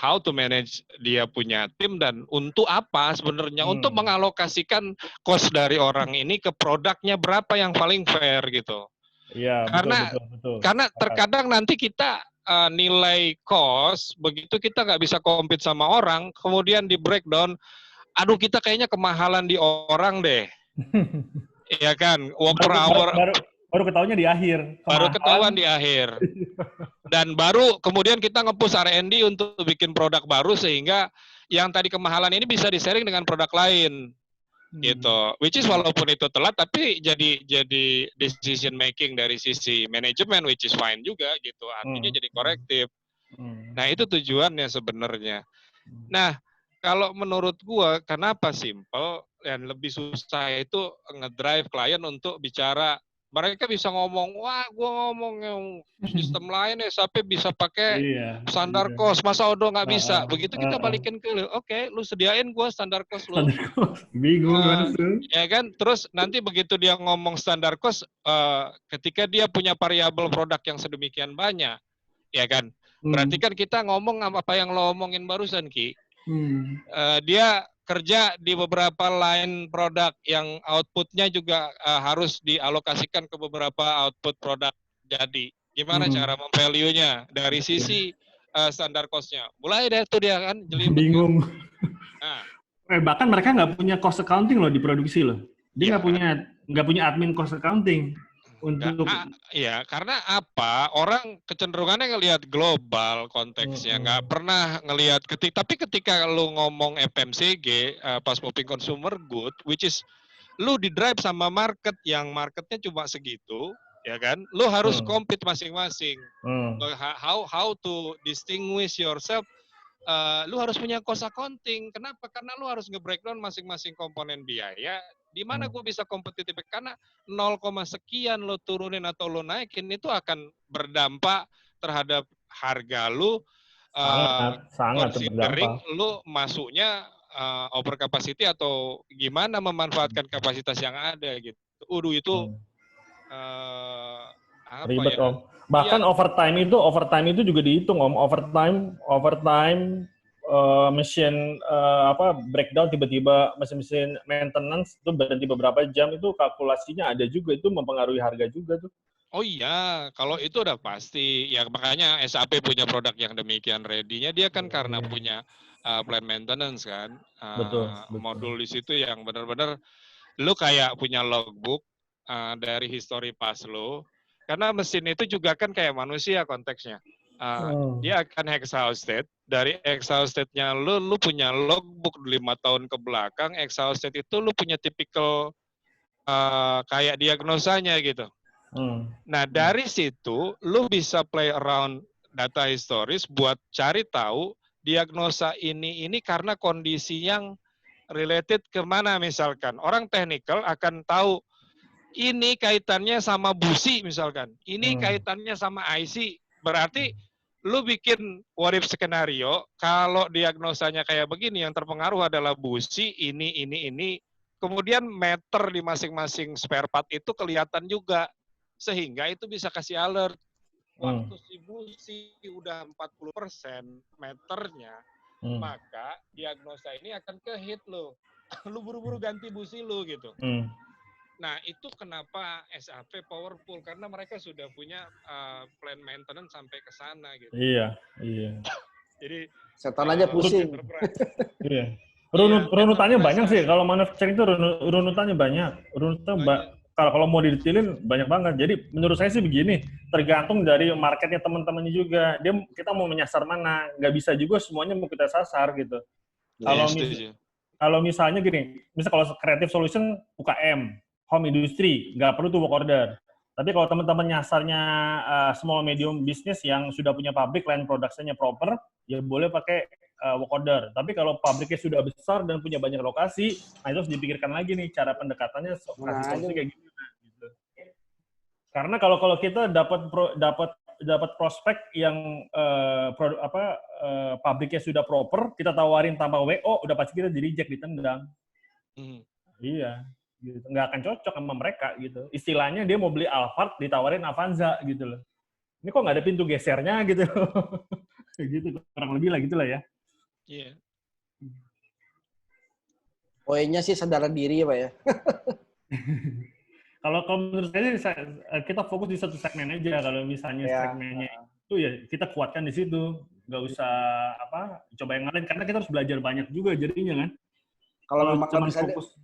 how to manage dia punya tim dan untuk apa sebenarnya, untuk mengalokasikan cost dari orang ini ke produknya berapa yang paling fair gitu. Iya, betul. Karena terkadang nanti kita nilai cost, begitu kita nggak bisa compete sama orang, kemudian di breakdown, aduh kita kayaknya kemahalan di orang deh. Iya kan, work per hour. Baru ketahuannya di akhir. Baru ketahuan di akhir. Dan baru kemudian kita nge-push R&D untuk bikin produk baru sehingga yang tadi kemahalan ini bisa di-sharing dengan produk lain. Gitu. Which is walaupun itu telat tapi jadi decision making dari sisi manajemen, which is fine juga gitu. Artinya jadi korektif. Nah, itu tujuannya sebenarnya. Nah, kalau menurut gua kenapa simple dan lebih susah itu ngedrive klien untuk bicara. Mereka bisa ngomong, wah gue ngomong yang sistem lain ya, sampai bisa pakai standar cost, masa Odo nggak bisa. Begitu kita balikin ke lu, oke, lu sediain gue standar cost lu. Bingung langsung. Ya kan, terus nanti begitu dia ngomong standar cost, ketika dia punya variabel produk yang sedemikian banyak, ya kan, berarti kan kita ngomong apa yang lo omongin barusan, Ki. Dia kerja di beberapa line produk yang outputnya juga harus dialokasikan ke beberapa output produk. Jadi gimana cara memvalue-nya dari sisi standar cost-nya? Mulai deh tuh dia kan jeli. Bingung. Nah. Bahkan mereka nggak punya cost accounting loh di produksi loh. Dia nggak punya admin cost accounting. Untuk iya, karena apa? Orang kecenderungannya ngelihat global konteksnya, nggak pernah ngelihat tapi ketika lu ngomong FMCG, fast moving consumer good, which is lu di drive sama market yang marketnya cuma segitu, ya kan? Lu harus compete masing-masing. How to distinguish yourself? Lu harus punya cost accounting. Kenapa? Karena lu harus nge-breakdown masing-masing komponen biaya. Di mana gue bisa kompetitif? Karena 0, sekian lo turunin atau lo naikin itu akan berdampak terhadap harga lu. Sangat considering lu masuknya over capacity atau gimana memanfaatkan kapasitas yang ada gitu. Itu ribet Om. Bahkan overtime itu juga dihitung Om. Overtime mesin breakdown tiba-tiba mesin maintenance itu berhenti beberapa jam, itu kalkulasinya ada juga, itu mempengaruhi harga juga tuh. Oh iya, kalau itu udah pasti. Ya makanya SAP punya produk yang demikian ready-nya, dia kan karena punya plan maintenance kan. Betul. Modul di situ yang benar-benar lu kayak punya logbook dari history pas lu. Karena mesin itu juga kan kayak manusia konteksnya. Dia akan exhausted. Dari exhaustednya lu punya logbook 5 tahun ke belakang, exhausted itu lu punya typical kayak diagnosanya gitu. Nah, dari situ lu bisa play around data historis buat cari tahu diagnosa ini karena kondisi yang related kemana. Misalkan orang technical akan tahu ini kaitannya sama busi misalkan, ini kaitannya sama IC, berarti lu bikin what if skenario, kalau diagnosanya kayak begini yang terpengaruh adalah busi ini, kemudian meter di masing-masing spare part itu kelihatan juga. Sehingga itu bisa kasih alert. Waktu si busi udah 40% meternya, maka diagnosa ini akan ke hit lo. Lu buru-buru ganti busi lu gitu. Nah, itu kenapa SAP powerful, karena mereka sudah punya plan maintenance sampai ke sana gitu. Iya. Jadi setan aja pusing. Iya. Runutannya banyak sih. Kalau manufacturing itu runutannya banyak. Kalau mau didetailin banyak banget. Jadi menurut saya sih begini, tergantung dari marketnya teman-temannya juga. Kita mau menyasar mana, nggak bisa juga semuanya mau kita sasar gitu. Kalau misalnya gini, kalau creative solution UKM, home industry, nggak perlu tuh work order. Tapi kalau teman-teman nyasarnya small medium business yang sudah punya pabrik, line production-nya proper, ya boleh pakai work order. Tapi kalau pabriknya sudah besar dan punya banyak lokasi, nah itu harus dipikirkan lagi nih cara pendekatannya kayak gimana gitu. Karena kalau kita dapat prospek yang pabriknya sudah proper, kita tawarin tanpa WO, udah pasti kita di-reject, ditendang. Iya, gitu. Nggak akan cocok sama mereka gitu. Istilahnya dia mau beli Alphard, ditawarin Avanza gitu loh. Ini kok nggak ada pintu gesernya gitu. Gitu, kurang lebih lah gitulah ya. Iya. Poinnya sih sadar diri ya Pak ya. Kalau menurut saya kita fokus di satu segmen aja. Kalau misalnya segmennya itu ya kita kuatkan di situ. Nggak usah coba yang lain, karena kita harus belajar banyak juga jadinya kan. Kalau memang cuma fokus.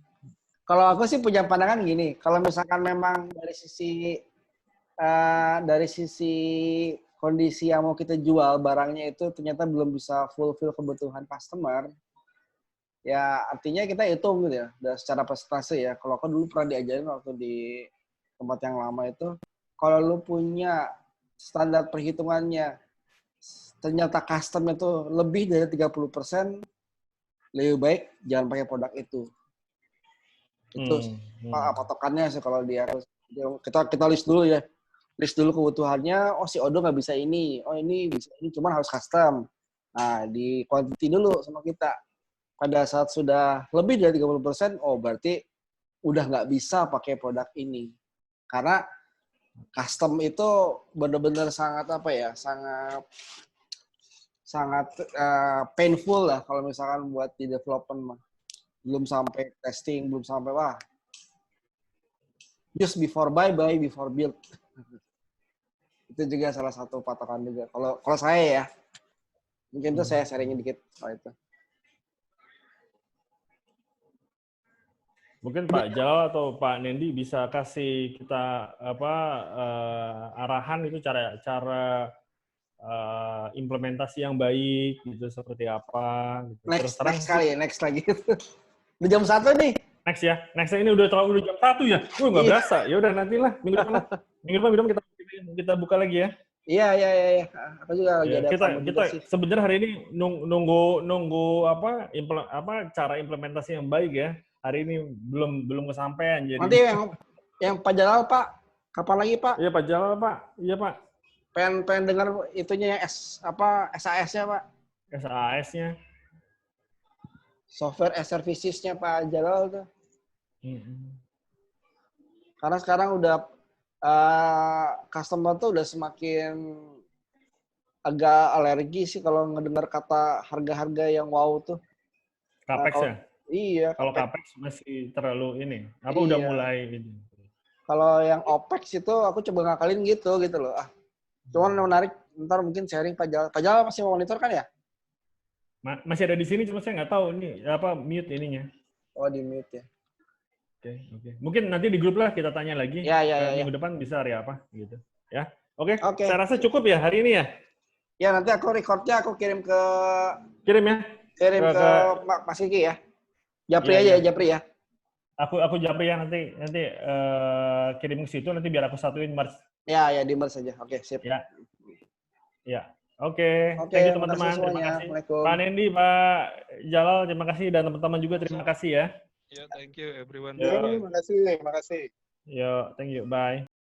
Kalau aku sih punya pandangan gini, kalau misalkan memang dari sisi kondisi yang mau kita jual barangnya itu ternyata belum bisa fulfill kebutuhan customer, ya artinya kita hitung gitu ya, secara presentasi ya. Kalau aku dulu pernah diajarin waktu di tempat yang lama itu, kalau lu punya standar perhitungannya ternyata custom itu lebih dari 30%, lebih baik jangan pakai produk itu. Itu patokannya sih kalau dia. Kita list dulu ya. List dulu kebutuhannya, si Odo nggak bisa ini, ini bisa ini, cuman harus custom. Nah, di quantity dulu sama kita. Pada saat sudah lebih dari 30%, berarti udah nggak bisa pakai produk ini. Karena custom itu benar-benar sangat sangat painful lah kalau misalkan buat di development mah. Belum sampai testing, belum sampai just before buy before build. Itu juga salah satu patokan juga. Kalau saya ya, mungkin itu saya sharingin dikit soal itu. Mungkin Pak Jalal atau Pak Nendi bisa kasih kita arahan itu cara implementasi yang baik gitu, seperti apa gitu. Next lagi. Udah jam 1 nih. Next ini udah jam 1 ya. Nggak berasa. Ya udah nantilah minggu depan kita buka lagi ya. Iya. Aku juga lagi ada. Kita sebenarnya hari ini nunggu cara implementasi yang baik ya. Hari ini belum kesampaian. Jadi nanti yang Pak Jalal Pak, kapan lagi Pak? Iya Pak Jalal Pak. Iya Pak. Pengen dengar itunya SAS-nya Pak. SAS-nya. Software as services-nya Pak Jalal tuh. Karena sekarang udah customer tuh udah semakin agak alergi sih kalau ngedengar kata harga-harga yang wow tuh. Capex ya? Iya. Kalau Capex masih terlalu ini. Apa udah mulai ini? Kalau yang OPEX itu aku coba ngakalin gitu loh. Cuman menarik, ntar mungkin sharing Pak Jal. Pak Jal masih mau monitor kan ya? Masih ada di sini, cuma saya nggak tahu ini apa mute ininya. Oh, di mute ya. Oke. Mungkin nanti di grup lah kita tanya lagi. Ya. Minggu depan bisa hari apa gitu. Ya. Oke. Saya rasa cukup ya hari ini ya. Ya, nanti aku recordnya aku kirim ke Kirim ke Mas Kiki ya. Japri aja ya, Japri ya. Aku Japri ya nanti kirim ke situ nanti biar aku satuin merge. Ya, di merge saja. Oke, sip. Ya. Oke. Thank you teman-teman. Terima kasih. Pak Nendi, Pak Jalal, terima kasih dan teman-teman juga terima kasih ya. Ya, thank you everyone. Terima kasih. Yo, thank you. Bye.